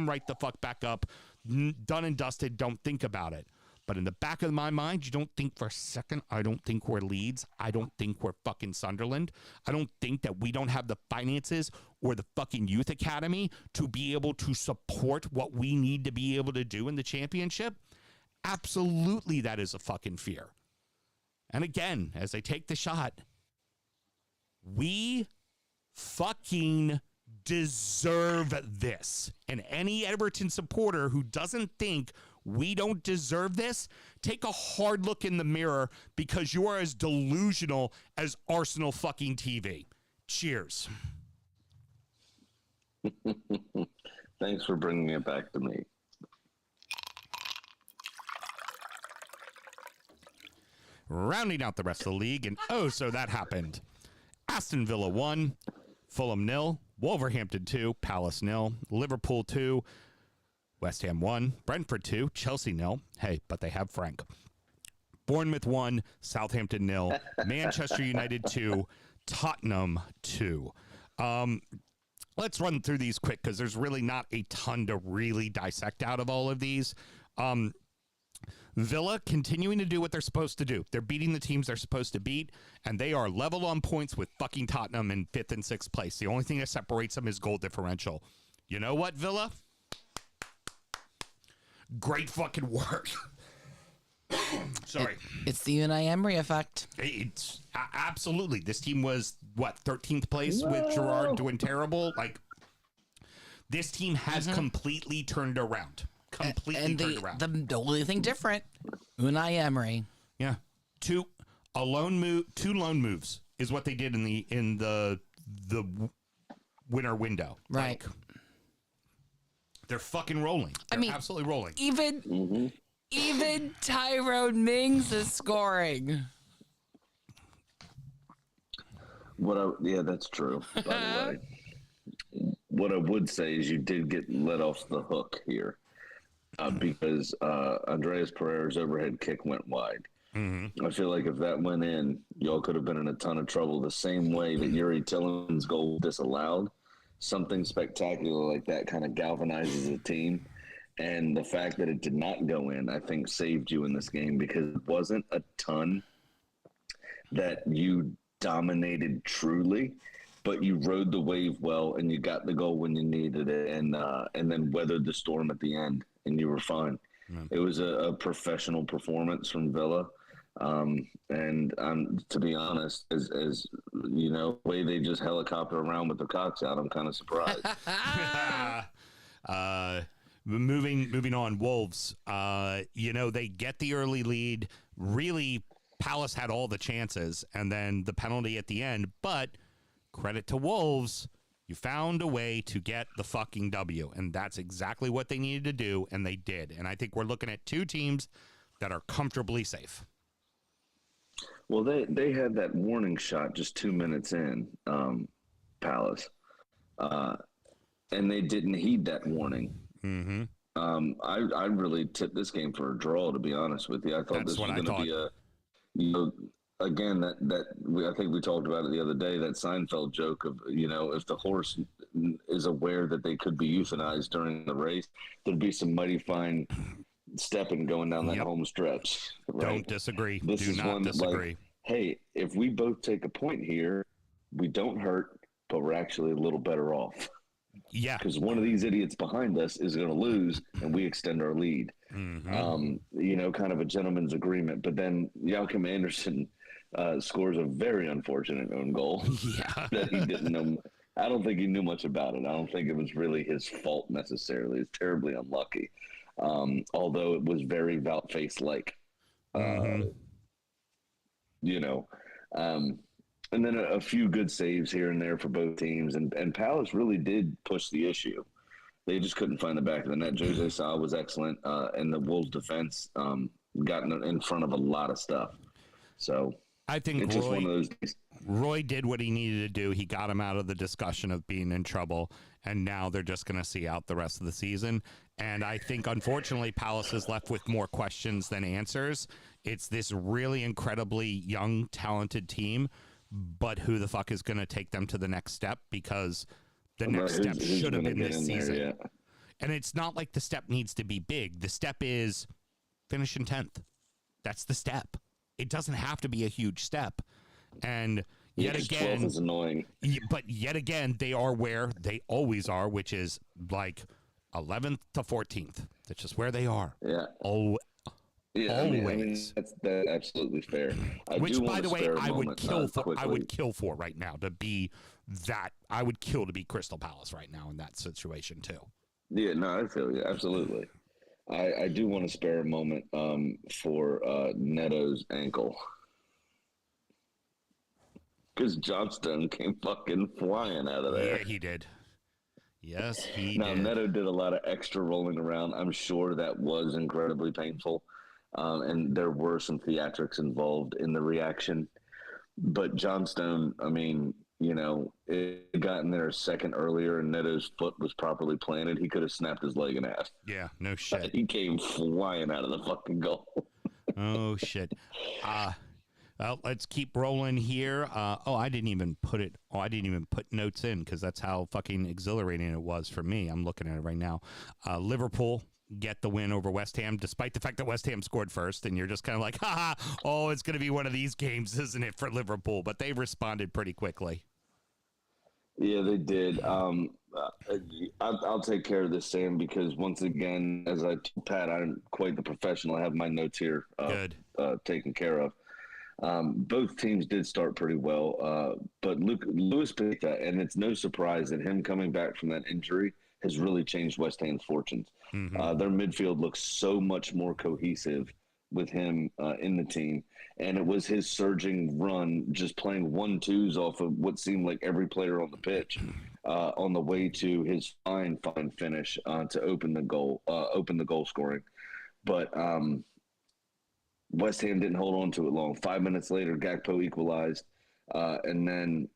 right the fuck back up, done and dusted, don't think about it. But in the back of my mind, you don't think for a second, I don't think we're Leeds. I don't think we're fucking Sunderland. I don't think that we don't have the finances or the fucking youth academy to be able to support what we need to be able to do in the championship. Absolutely, that is a fucking fear. And again, as I take the shot, we fucking deserve this. And any Everton supporter who doesn't think we don't deserve this, take a hard look in the mirror, because you are as delusional as Arsenal fucking TV. Cheers. Thanks for bringing it back to me. Rounding out the rest of the league, and so that happened. Aston Villa 1, Fulham 0, Wolverhampton 2, Palace 0, Liverpool 2, West Ham 1, Brentford 2, Chelsea 0. Hey, but they have Frank. Bournemouth 1, Southampton 0, Manchester United 2, Tottenham 2. Let's run through these quick because there's really not a ton to really dissect out of all of these. Villa continuing to do what they're supposed to do. They're beating the teams they're supposed to beat, and they are level on points with fucking Tottenham in 5th and 6th place. The only thing that separates them is goal differential. You know what, Villa? Great fucking work. Sorry. It's the Unai Emery effect. It's absolutely. This team was, 13th place with Gerrard doing terrible? Like, this team has completely turned around. Turned around. The only thing different, Unai Emery. Yeah. Two loan moves is what they did in the winter window. Right. Like, they're fucking rolling. They're absolutely rolling. Even Tyrone Mings is scoring. Yeah, that's true. By the way, what I would say is you did get let off the hook here because Andreas Pereira's overhead kick went wide. I feel like if that went in, y'all could have been in a ton of trouble. The same way that Yuri Tillemann's goal disallowed. Something spectacular like that kind of galvanizes a team. And the fact that it did not go in, I think, saved you in this game because it wasn't a ton that you dominated truly, but you rode the wave well and you got the goal when you needed it and then weathered the storm at the end and you were fine. It was a professional performance from Villa. And to be honest, as you know, the way they just helicopter around with their cocks out, I'm kind of surprised. Moving on, Wolves. They get the early lead. Really, Palace had all the chances, and then the penalty at the end. But credit to Wolves, you found a way to get the fucking W, and that's exactly what they needed to do, and they did. And I think we're looking at two teams that are comfortably safe. Well, they had that warning shot just 2 minutes in, Palace, and they didn't heed that warning. Mm-hmm. I really tipped this game for a draw, to be honest with you. I thought this was going to be again, I think we talked about it the other day, that Seinfeld joke of, if the horse is aware that they could be euthanized during the race, there'd be some mighty fine stepping going down that home stretch. Right? Don't disagree. This Do is not one that, disagree. like, hey, if we both take a point here, we don't hurt, but we're actually a little better off. Yeah. Because one of these idiots behind us is going to lose, and we extend our lead. Mm-hmm. Kind of a gentleman's agreement. But then Joachim Anderson scores a very unfortunate own goal that he didn't know. I don't think he knew much about it. I don't think it was really his fault necessarily. It's terribly unlucky. Although it was very Voutface-like. And then a few good saves here and there for both teams. And Palace really did push the issue. They just couldn't find the back of the net. Jose Sa was excellent, and the Wolves defense got in front of a lot of stuff. So I think it's just one of those days. Roy did what he needed to do. He got him out of the discussion of being in trouble, and now they're just going to see out the rest of the season. And I think, unfortunately, Palace is left with more questions than answers. It's this really incredibly young, talented team, but who the fuck is going to take them to the next step? Because the next step should have been this season. And it's not like the step needs to be big. The step is finish in 10th. That's the step. It doesn't have to be a huge step. And yet again, 12th is annoying. But yet again, they are where they always are, which is like 11th to 14th. That's just where they are. Yeah. Always. I mean, that's absolutely fair. Which, by the way, I would kill for. I would kill for right now to be that. I would kill to be Crystal Palace right now in that situation too. Yeah, no, I feel you absolutely. I do want to spare a moment for Neto's ankle, because Johnstone came fucking flying out of there. Yeah, he did. Yes, he now, did. Neto did a lot of extra rolling around. I'm sure that was incredibly painful. And there were some theatrics involved in the reaction. But Johnstone, I mean, it got in there a second earlier and Neto's foot was properly planted. He could have snapped his leg in half. Yeah, no shit. He came flying out of the fucking goal. Oh, shit. Well, let's keep rolling here. I didn't even put notes in because that's how fucking exhilarating it was for me. I'm looking at it right now. Liverpool get the win over West Ham, despite the fact that West Ham scored first, and you're just kind of like, it's going to be one of these games, isn't it, for Liverpool? But they responded pretty quickly. Yeah, they did. I'll take care of this, Sam, because once again, as I told Pat, I'm quite the professional. I have my notes here taken care of. Both teams did start pretty well, but Luis Pita, and it's no surprise that him coming back from that injury has really changed West Ham's fortunes. Mm-hmm. Their midfield looks so much more cohesive with him in the team, and it was his surging run, just playing 1-2s off of what seemed like every player on the pitch on the way to his fine finish to open the goal scoring. But West Ham didn't hold on to it long. 5 minutes later, Gakpo equalized, and then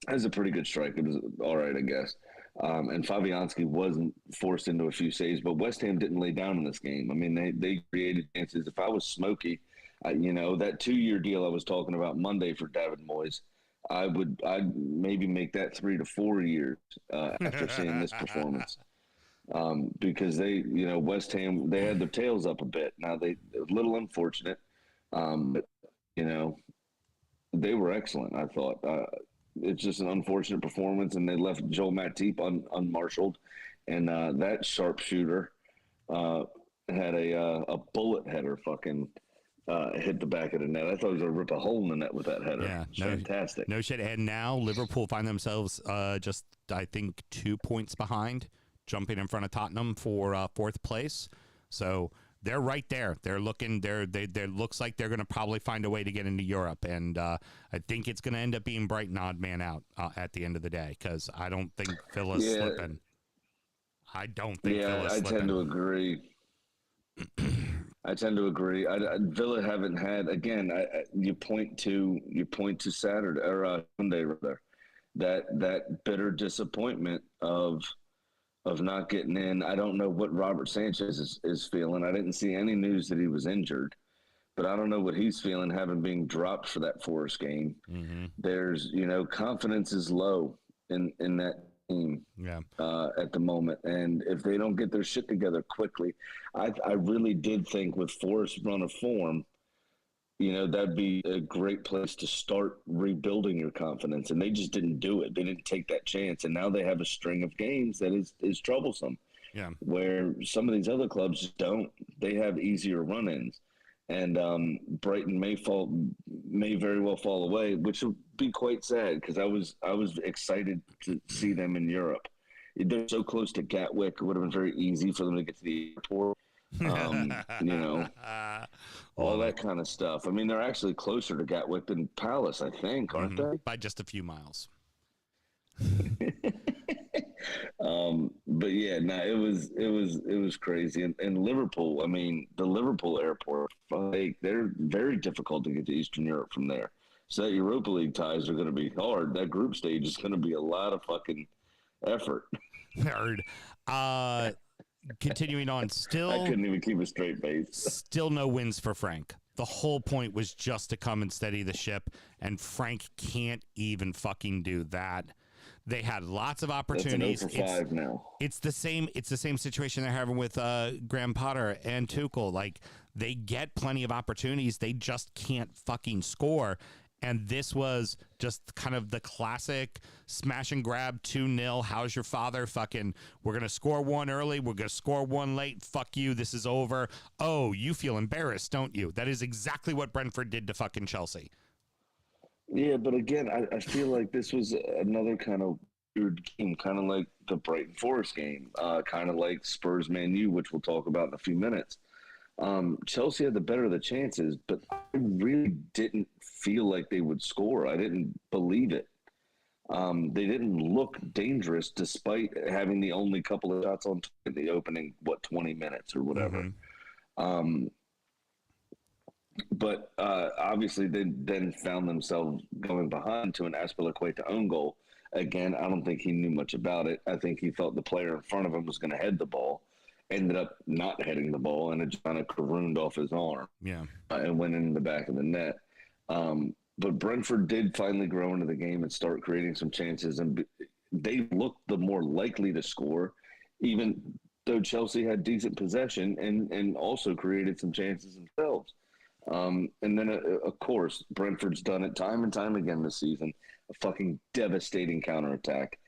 it was a pretty good strike. It was all right, I guess. And Fabianski wasn't forced into a few saves, but West Ham didn't lay down in this game. I mean, they created chances. If I was Smokey, that 2-year deal I was talking about Monday for David Moyes, I'd maybe make that 3 to 4 years after seeing this performance. Because West Ham, they had their tails up a bit. Now it was a little unfortunate, but they were excellent. I thought it's just an unfortunate performance, and they left Joel Matip unmarshaled, and that sharpshooter had a bullet header fucking hit the back of the net. I thought he was going to rip a hole in the net with that header. Yeah, fantastic. No shit. And now Liverpool find themselves just, I think, 2 points behind, jumping in front of Tottenham for fourth place. So they're right there. They're looking. They looks like they're going to probably find a way to get into Europe, and I think it's going to end up being Brighton odd man out at the end of the day, because I don't think Villa's slipping. I don't think Villa's slipping. I tend to agree. Villa haven't had, again. You point to Saturday or Sunday rather, that bitter disappointment of not getting in. I don't know what Robert Sanchez is feeling. I didn't see any news that he was injured, but I don't know what he's feeling having been dropped for that Forest game. Mm-hmm. There's, confidence is low in team Yeah. at the moment. And if they don't get their shit together quickly, I really did think with Forrest's run of form, that'd be a great place to start rebuilding your confidence. And they just didn't do it. They didn't take that chance. And now they have a string of games that is troublesome. Yeah. Where some of these other clubs just don't. They have easier run-ins. And Brighton may very well fall away, which will be quite sad because I was excited to see them in Europe. They're so close to Gatwick; it would have been very easy for them to get to the airport. All that kind of stuff. I mean, they're actually closer to Gatwick than Palace, I think, aren't they? By just a few miles. But yeah, no, it was crazy. And Liverpool, I mean, the Liverpool airport, they're very difficult to get to Eastern Europe from there. So that Europa League ties are going to be hard. That group stage is going to be a lot of fucking effort. Heard. Continuing on, I couldn't even keep a straight face. Still no wins for Frank. The whole point was just to come and steady the ship, and Frank can't even fucking do that. They had lots of opportunities. That's an 0 for 5 now. It's the same situation they're having with Graham Potter and Tuchel. Like, they get plenty of opportunities. They just can't fucking score. And this was just kind of the classic smash and grab 2-0. How's your father? Fucking, we're going to score one early. We're going to score one late. Fuck you. This is over. Oh, you feel embarrassed, don't you? That is exactly what Brentford did to fucking Chelsea. Yeah, but again, I feel like this was another kind of weird game, kind of like the Brighton Forest game, kind of like Spurs Man U, which we'll talk about in a few minutes. Chelsea had the better of the chances, but I really didn't feel like they would score. I didn't believe it. They didn't look dangerous despite having the only couple of shots on in the opening, 20 minutes or whatever. Mm-hmm. But obviously they then found themselves going behind to an Azpilicueta own goal. Again, I don't think he knew much about it. I think he thought the player in front of him was going to head the ball. Ended up not heading the ball, and it kind of carooned off his arm. Yeah, and went in the back of the net. But Brentford did finally grow into the game and start creating some chances, and they looked the more likely to score, even though Chelsea had decent possession and also created some chances themselves. And then, of course, Brentford's done it time and time again this season. A fucking devastating counterattack.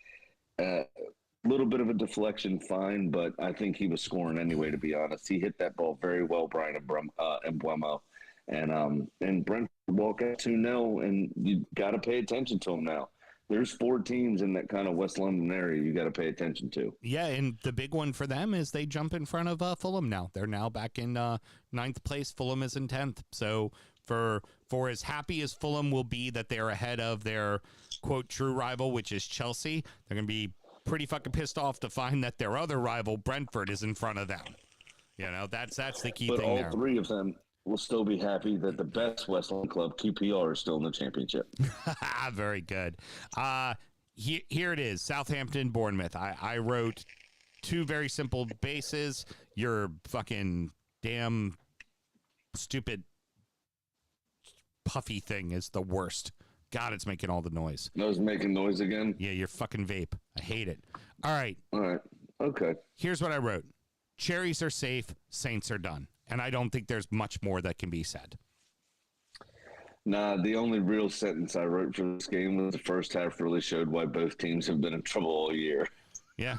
Little bit of a deflection, fine, but I think he was scoring anyway, to be honest. He hit that ball very well, Brian Mbeumo. And Brentford walk out 2-0, and you got to pay attention to him now. There's 4 teams in that kind of West London area you got to pay attention to. Yeah, and the big one for them is they jump in front of Fulham now. They're now back in 9th place. Fulham is in 10th. So for as happy as Fulham will be that they're ahead of their, quote, true rival, which is Chelsea, they're going to be pretty fucking pissed off to find that their other rival, Brentford, is in front of them. You know, that's the key thing there. But all 3 of them will still be happy that the best West London club, QPR, is still in the championship. Very good. Here it is, Southampton, Bournemouth. I wrote 2 very simple bases. Your fucking damn stupid puffy thing is the worst. God, it's making all the noise. No, it's making noise again? Yeah, your fucking vape. I hate it. All right. Okay. Here's what I wrote. Cherries are safe. Saints are done. And I don't think there's much more that can be said. Nah, the only real sentence I wrote for this game was the first half really showed why both teams have been in trouble all year. Yeah.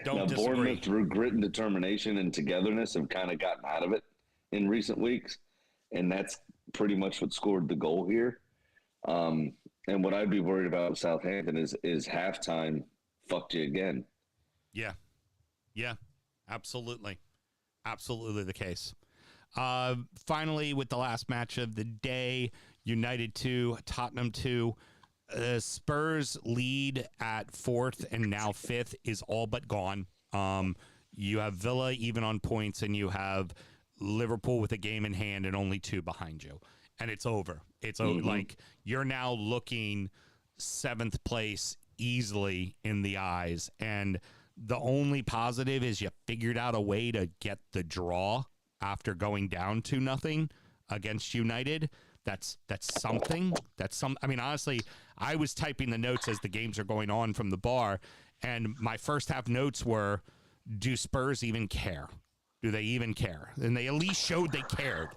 Now, disagree. Bournemouth, through grit and determination and togetherness, have kind of gotten out of it in recent weeks. And that's pretty much what scored the goal here. And what I'd be worried about with Southampton is halftime fucked you again. Yeah. Yeah, absolutely. Absolutely the case. Finally, with the last match of the day, United 2, Tottenham 2. Spurs lead at 4th and now 5th is all but gone. You have Villa even on points, and you have Liverpool with a game in hand and only 2 behind you. And it's over. It's over. Like, you're now looking 7th place easily in the eyes. And the only positive is you figured out a way to get the draw after going down 2-0 against United. that's something. I mean, honestly, I was typing the notes as the games are going on from the bar, and my first half notes were, do Spurs even care? Do they even care? And they at least showed they cared.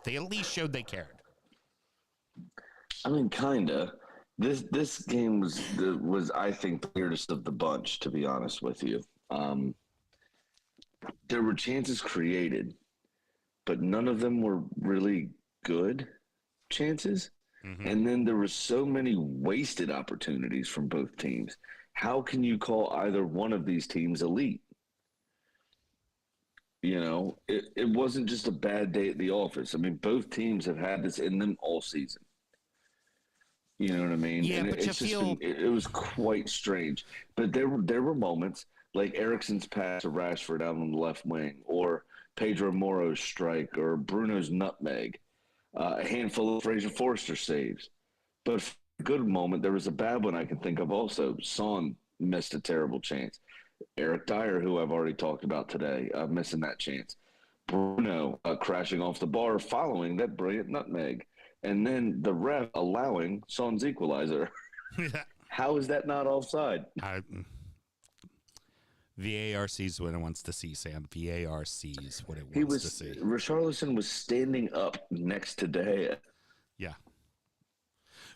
I mean, kinda. This game was I think the weirdest of the bunch, to be honest with you. There were chances created, but none of them were really good chances. Mm-hmm. And then there were so many wasted opportunities from both teams. How can you call either one of these teams elite? You know, it wasn't just a bad day at the office. I mean, both teams have had this in them all season. You know what I mean? Yeah, and but it was quite strange. But there were moments like Eriksen's pass to Rashford out on the left wing, or Pedro Moro's strike, or Bruno's nutmeg, a handful of Fraser Forster saves. But for a good moment, there was a bad one I can think of also. Son missed a terrible chance. Eric Dyer, who I've already talked about today, missing that chance. Bruno crashing off the bar following that brilliant nutmeg. And then the ref allowing Son's equalizer. How is that not offside? VAR sees what it wants to see, Sam. VAR sees what it wants to see. Richarlison was standing up next to De Gea. Yeah.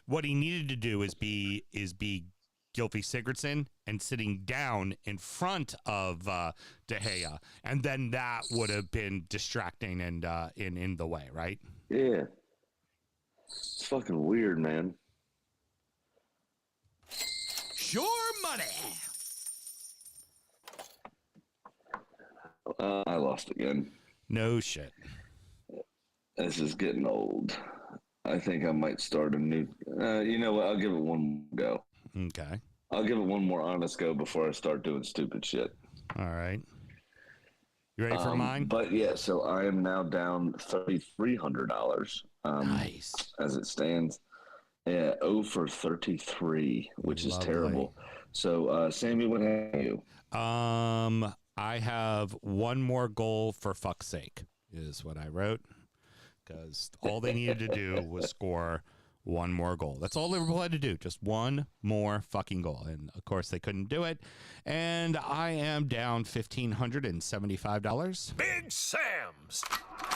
What he needed to do is be Gylfi Sigurdsson and sitting down in front of De Gea, and then that would have been distracting and in the way, right? Yeah. It's fucking weird, man. Sure money. I lost again. No shit. This is getting old. I think I might start a new. You know what? I'll give it one more go. Okay. I'll give it one more honest go before I start doing stupid shit. All right. You ready for mine? But yeah, so I am now down $3,300. Nice. As it stands. Yeah, 0 for 33, which is terrible. So, Sammy, what have you? I have one more goal for fuck's sake, is what I wrote. Because all they needed to do was score one more goal. That's all Liverpool had to do. Just one more fucking goal. And, of course, they couldn't do it. And I am down $1,575. Big Sam's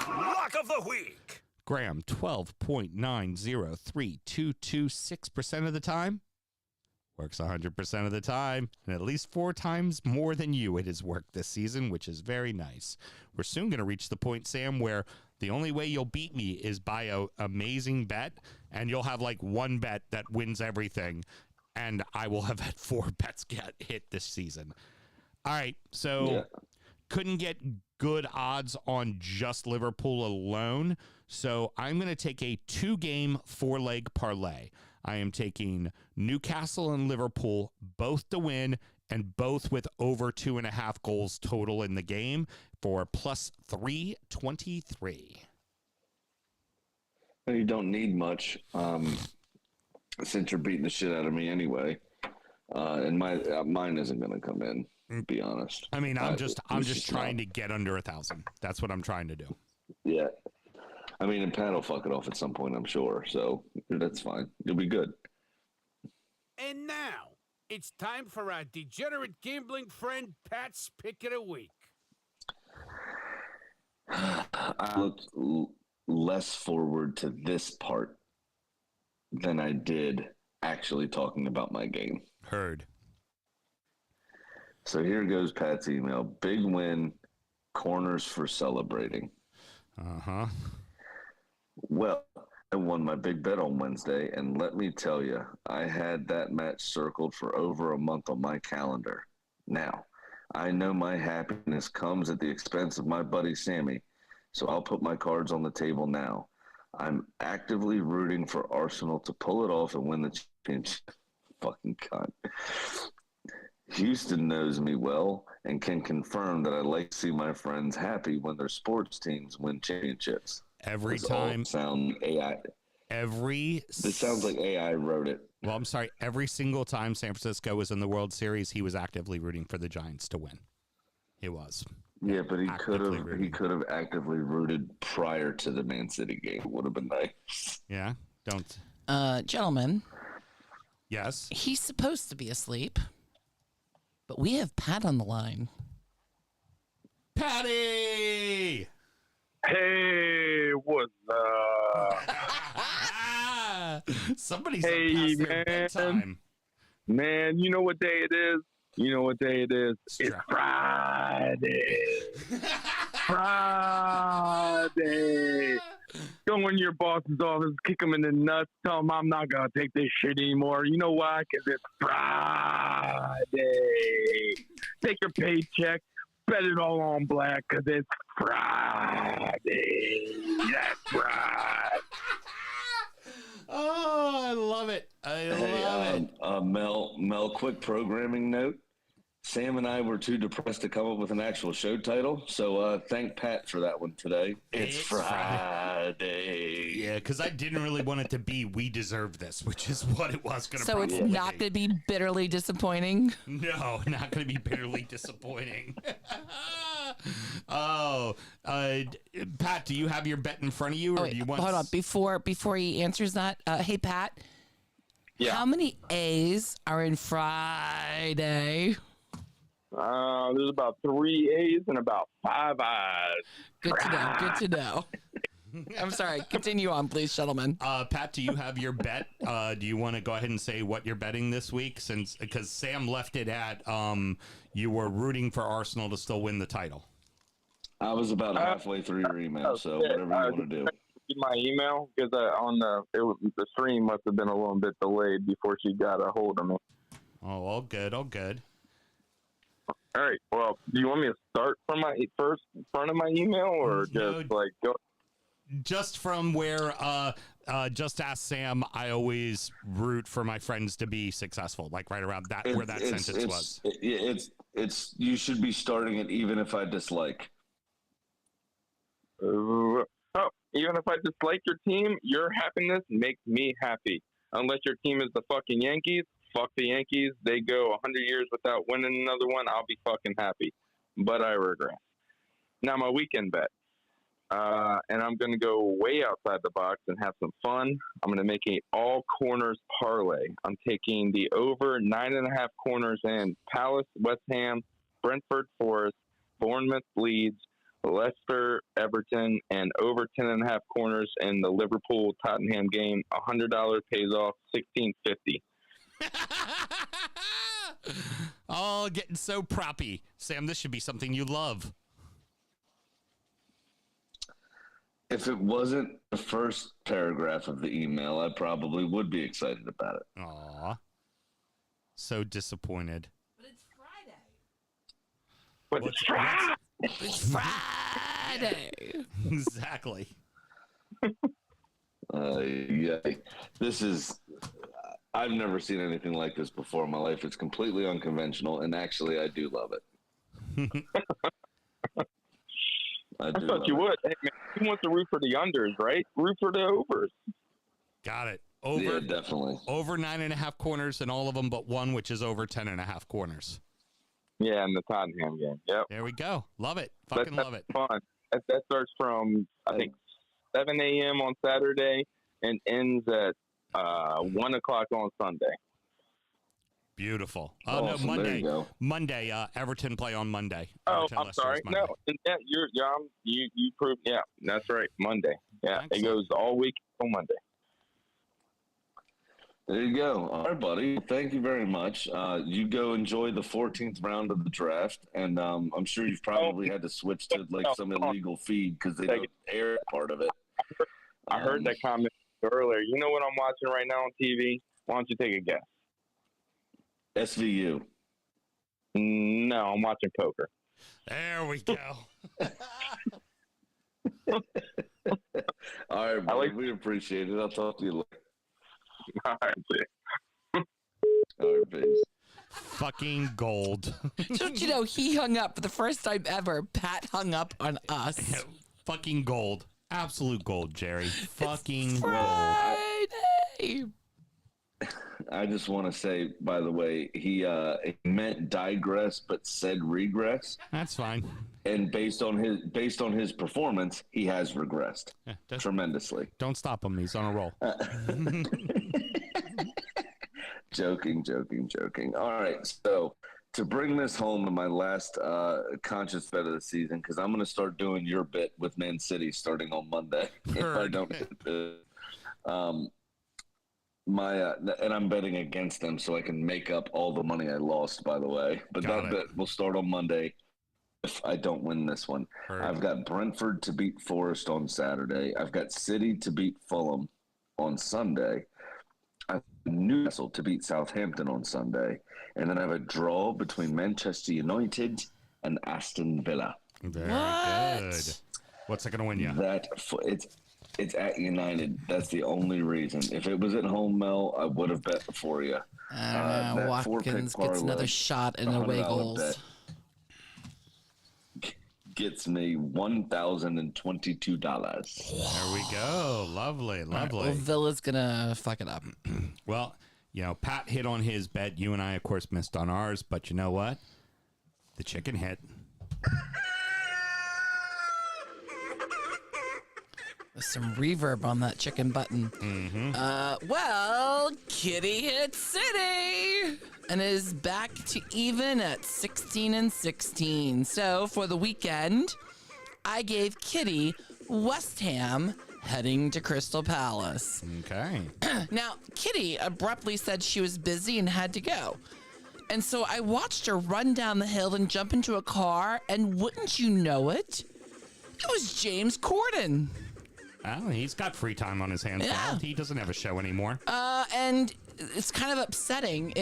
Lock of the Week. Graham, 12.903226% of the time. Works 100% of the time, and at least 4 times more than you it has worked this season, which is very nice. We're soon going to reach the point, Sam, where the only way you'll beat me is by a amazing bet, and you'll have like one bet that wins everything, and I will have had 4 bets get hit this season. All right, so couldn't get good odds on just Liverpool alone, so I'm going to take a 2-game 4-leg parlay. I am taking Newcastle and Liverpool both to win and both with over 2.5 goals total in the game for plus 323. You don't need much since you're beating the shit out of me anyway. And mine isn't going to come in, to be honest. I mean, I'm just trying to get under 1,000. That's what I'm trying to do. Yeah. I mean, and Pat will fuck it off at some point, I'm sure. So that's fine. You'll be good. And now, it's time for our degenerate gambling friend Pat's Pick of the Week. I looked less forward to this part than I did actually talking about my game. Heard. So here goes Pat's email. Big win, corners for celebrating. Uh-huh. Well, I won my big bet on Wednesday, and let me tell you, I had that match circled for over a month on my calendar. Now, I know my happiness comes at the expense of my buddy Sammy, so I'll put my cards on the table now. I'm actively rooting for Arsenal to pull it off and win the championship. Fucking cunt. Houston knows me well and can confirm that I like to see my friends happy when their sports teams win championships. Every time. Sound AI. This sounds like AI wrote it. Well, I'm sorry. Every single time San Francisco was in the World Series, he was actively rooting for the Giants to win. He was. Yeah, but he could have actively rooted prior to the Man City game. It would have been nice. Yeah. Don't. Gentlemen, Yes. he's supposed to be asleep, but we have Pat on the line. Patty! Hey, what's up? Somebody's Hey, up past their man. bedtime. Man, you know what day it is? You know what day it is? It's Friday. Friday. Go in your boss's office, kick him in the nuts, tell him I'm not going to take this shit anymore. You know why? Because it's Friday. Take your paycheck, bet it all on black because it's Friday. That's right. Oh, I love it. I love it. Mel, quick programming note. Sam and I were too depressed to come up with an actual show title, so thank Pat for that one today. It's Friday. Yeah, because I didn't really want it to be "We Deserve This," which is what it was going to. So it's not going to be bitterly disappointing. No, not going to be bitterly disappointing. Oh, Pat, do you have your bet in front of you, or do you want? Hold on, before he answers that, hey Pat, how many A's are in Friday? There's about 3 A's and about 5 I's. Good to know. Good to know. I'm sorry. Continue on, please, gentlemen. Pat, do you have your bet? Do you want to go ahead and say what you're betting this week? Because Sam left it at you were rooting for Arsenal to still win the title. I was about halfway through your email, so whatever you want to do. My email because the stream must have been a little bit delayed before she got a hold of me. Oh, all good, all good. All right. Well, do you want me to start from my first front of my email or just like go? Just from where, just ask Sam. I always root for my friends to be successful, like right around that where that sentence was. It's you should be starting it even if I dislike. Oh, even if I dislike your team, your happiness makes me happy. Unless your team is the fucking Yankees, fuck the Yankees. They go 100 years without winning another one. I'll be fucking happy. But I regret. Now my weekend bet. And I'm going to go way outside the box and have some fun. I'm going to make an all corners parlay. I'm taking the over 9.5 corners in Palace, West Ham, Brentford, Forest, Bournemouth, Leeds, Leicester, Everton, and over 10.5 corners in the Liverpool Tottenham game. $100 pays off $16.50. Oh, getting so proppy, Sam. This should be something you love. If it wasn't the first paragraph of the email, I probably would be excited about it. Aw. So disappointed. But it's Friday. But it's Friday. It's Friday. Exactly. Yeah, this is. I've never seen anything like this before in my life. It's completely unconventional, and actually, I do love it. I thought you would. Hey, man, you want to root for the unders, right? Root for the overs. Got it. Over, yeah, definitely. Over 9.5 corners in all of them but one, which is over 10.5 corners. Yeah, in the Tottenham game. Yep. There we go. Love it. Fucking love it. Fun. That starts from, I think, 7 a.m. on Saturday and ends at 1 o'clock on Sunday. Beautiful. Awesome. No, There Monday. you go. Monday. Everton play on Monday. Oh, Everton, I'm Leicester sorry. is Monday. No, you proved. Yeah, that's right. Monday. Yeah, Excellent. it goes all week on Monday. There you go. All right, buddy. Thank you very much. You go enjoy the 14th round of the draft, and I'm sure you've probably had to switch to like some illegal feed because they don't air part of it. I heard that comment earlier. You know what I'm watching right now on TV? Why don't you take a guess? SVU. No, I'm watching poker. There we go. All right, buddy. We appreciate it. I'll talk to you later. All right, see. All right, peace. Fucking gold. Don't you know he hung up for the first time ever? Pat hung up on us. Fucking gold. Absolute gold, Jerry. Fucking gold. Friday. I just want to say, by the way, he meant digress but said regress, That's fine. and based on his performance, he has regressed tremendously. Don't stop him. He's on a roll. Joking. All right, so to bring this home in my last conscious bet of the season, because I'm going to start doing your bit with Man City starting on Monday. If I don't hit the, and I'm betting against them so I can make up all the money I lost, by the way. But that bet will start on Monday if I don't win this one. I've got Brentford to beat Forest on Saturday. I've got City to beat Fulham on Sunday. I've got Newcastle to beat Southampton on Sunday. And then I have a draw between Manchester United and Aston Villa. Very good. What's that going to win you? It's at United. That's the only reason. If it was at home, Mel, I would have bet for you. I don't know. Watkins gets another shot in away goals. Gets me $1,022. There we go. Lovely. Right, well, Villa's gonna fuck it up. Well, Pat hit on his bet. You and I, of course, missed on ours. But you know what? The chicken hit. There's some reverb on that chicken button. Mm-hmm. Well, Kitty hit City and is back to even at 16-16. So for the weekend, I gave Kitty West Ham heading to Crystal Palace. Okay. Now, Kitty abruptly said she was busy and had to go. And so I watched her run down the hill and jump into a car, and wouldn't you know it, it was James Corden. Well, he's got free time on his hands now. He doesn't have a show anymore. And it's kind of upsetting.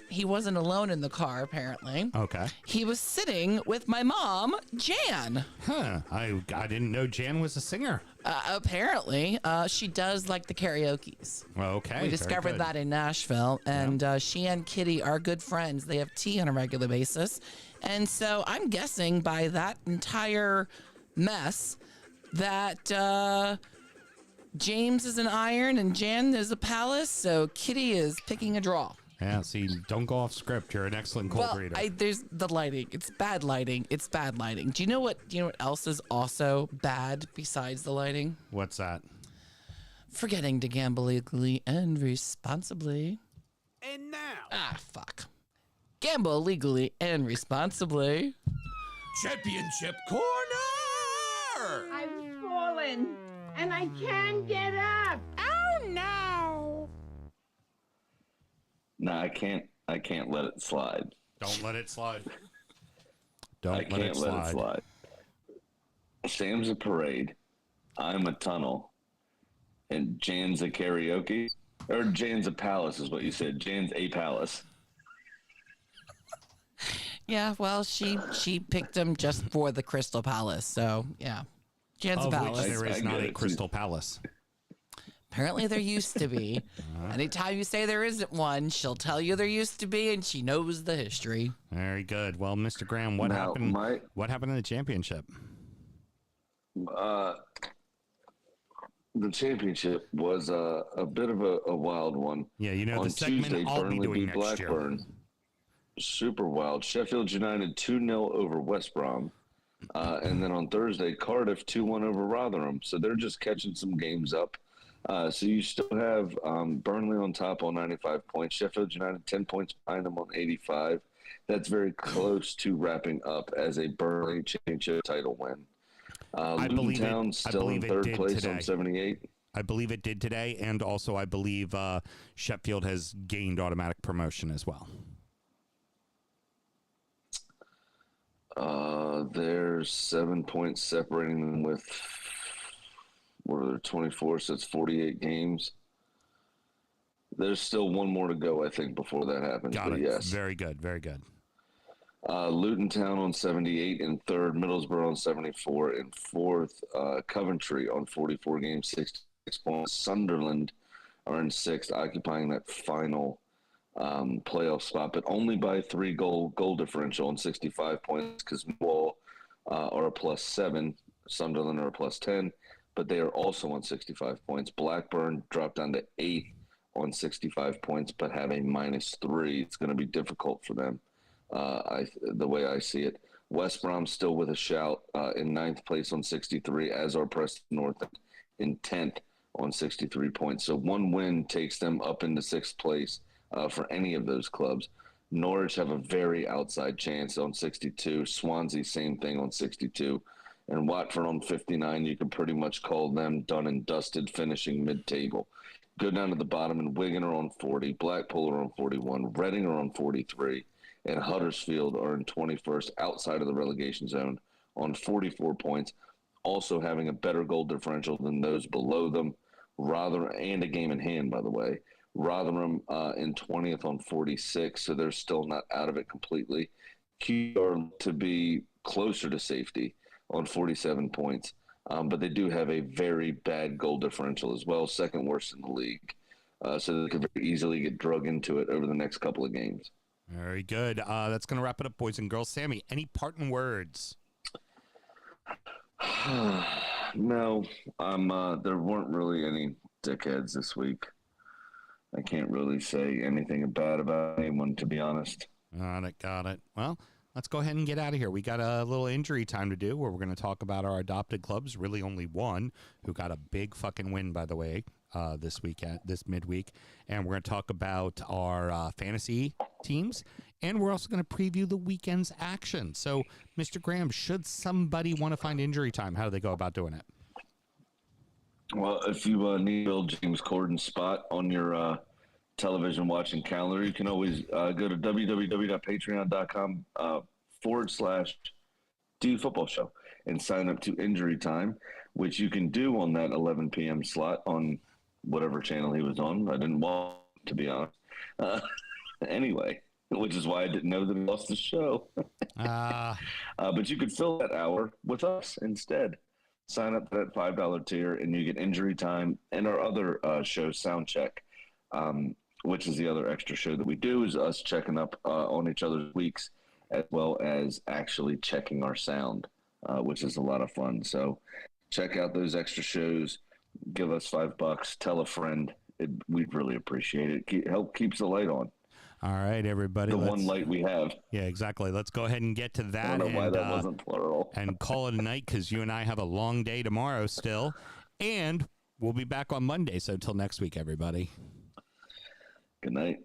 He wasn't alone in the car, apparently. Okay. He was sitting with my mom, Jan. Huh. I didn't know Jan was a singer. Apparently. She does like the karaoke's. Okay. We discovered that in Nashville. And she and Kitty are good friends. They have tea on a regular basis. And so I'm guessing by that entire mess that James is an iron and Jan is a palace, so Kitty is picking a draw. Yeah, see, don't go off script. You're an excellent cold reader. There's the lighting. It's bad lighting. Do you know what else is also bad besides the lighting? What's that? Forgetting to gamble legally and responsibly. And now, fuck. Gamble legally and responsibly. Championship Corner! I've fallen and I can't get up. Oh no! No, I can't let it slide. Don't let it slide. I can't let it slide. Sam's a parade. I'm a tunnel. And Jan's a karaoke. Or Jan's a palace is what you said. Jan's a palace. Yeah, well, she picked him just for the Crystal Palace, so yeah. Jan's a palace. Which there is not a Crystal Palace. Apparently there used to be. Anytime you say there isn't one, she'll tell you there used to be, and she knows the history. Very good. Well, Mr. Graham, what happened? What happened in the championship? The championship was a bit of a wild one. Yeah, the on segment Tuesday, I'll Burnley be doing beat next Blackburn. year. Super wild. Sheffield United 2-0 over West Brom. And then on Thursday, Cardiff 2-1 over Rotherham. So they're just catching some games up. So you still have Burnley on top on 95 points. Sheffield United 10 points behind them on 85. That's very close to wrapping up as a Burnley championship title win. Luton Town still in third place today. On 78. I believe it did today. And also I believe Sheffield has gained automatic promotion as well. There's 7 points separating them with, what are there, 24, so it's 48 games. There's still one more to go, I think, before that happens. Got it. Yes. Very good. Very good. Luton Town on 78 in third, Middlesbrough on 74 in fourth, Coventry on 44 games, 66 points. Sunderland are in sixth, occupying that final playoff spot, but only by 3 goal differential on 65 points because Millwall are a +7, Sunderland are a +10, but they are also on 65 points. Blackburn dropped down to 8th on 65 points, but have a -3. It's going to be difficult for them. The way I see it, West Brom still with a shout in 9th place on 63, as are Preston North in 10th on 63 points. So one win takes them up into 6th place for any of those clubs. Norwich have a very outside chance on 62. Swansea, same thing on 62. And Watford on 59, you can pretty much call them done and dusted, finishing mid-table. Go down to the bottom, and Wigan are on 40, Blackpool are on 41, Reading are on 43, and Huddersfield are in 21st, outside of the relegation zone, on 44 points, also having a better goal differential than those below them. And a game in hand, by the way. Rotherham in 20th on 46, so they're still not out of it completely. QPR to be closer to safety on 47 points, but they do have a very bad goal differential as well, second worst in the league. So they could very easily get drug into it over the next couple of games. Very good. That's going to wrap it up, boys and girls. Sammy, any parting words? No, there weren't really any dickheads this week. I can't really say anything bad about anyone, to be honest. Got it. Well, let's go ahead and get out of here. We got a little injury time to do where we're going to talk about our adopted clubs. Really only one who got a big fucking win, by the way, this midweek. And we're going to talk about our fantasy teams. And we're also going to preview the weekend's action. So, Mr. Graham, should somebody want to find injury time, how do they go about doing it? Well, if you need to build James Corden's spot on your television watching calendar, you can always go to www.patreon.com /DFootball Show and sign up to Injury Time, which you can do on that 11 p.m. slot on whatever channel he was on. I didn't want, to be honest. Anyway, which is why I didn't know that he lost the show. But you could fill that hour with us instead. Sign up for that $5 tier, and you get Injury Time and our other show, Soundcheck, which is the other extra show that we do, is us checking up on each other's weeks, as well as actually checking our sound, which is a lot of fun. So check out those extra shows. Give us $5. Tell a friend. We'd really appreciate it. Help keeps the light on. All right, everybody. The one light we have. Yeah, exactly. Let's go ahead and get to that. I don't know why that wasn't plural. And call it a night, because you and I have a long day tomorrow still. And we'll be back on Monday. So until next week, everybody. Good night.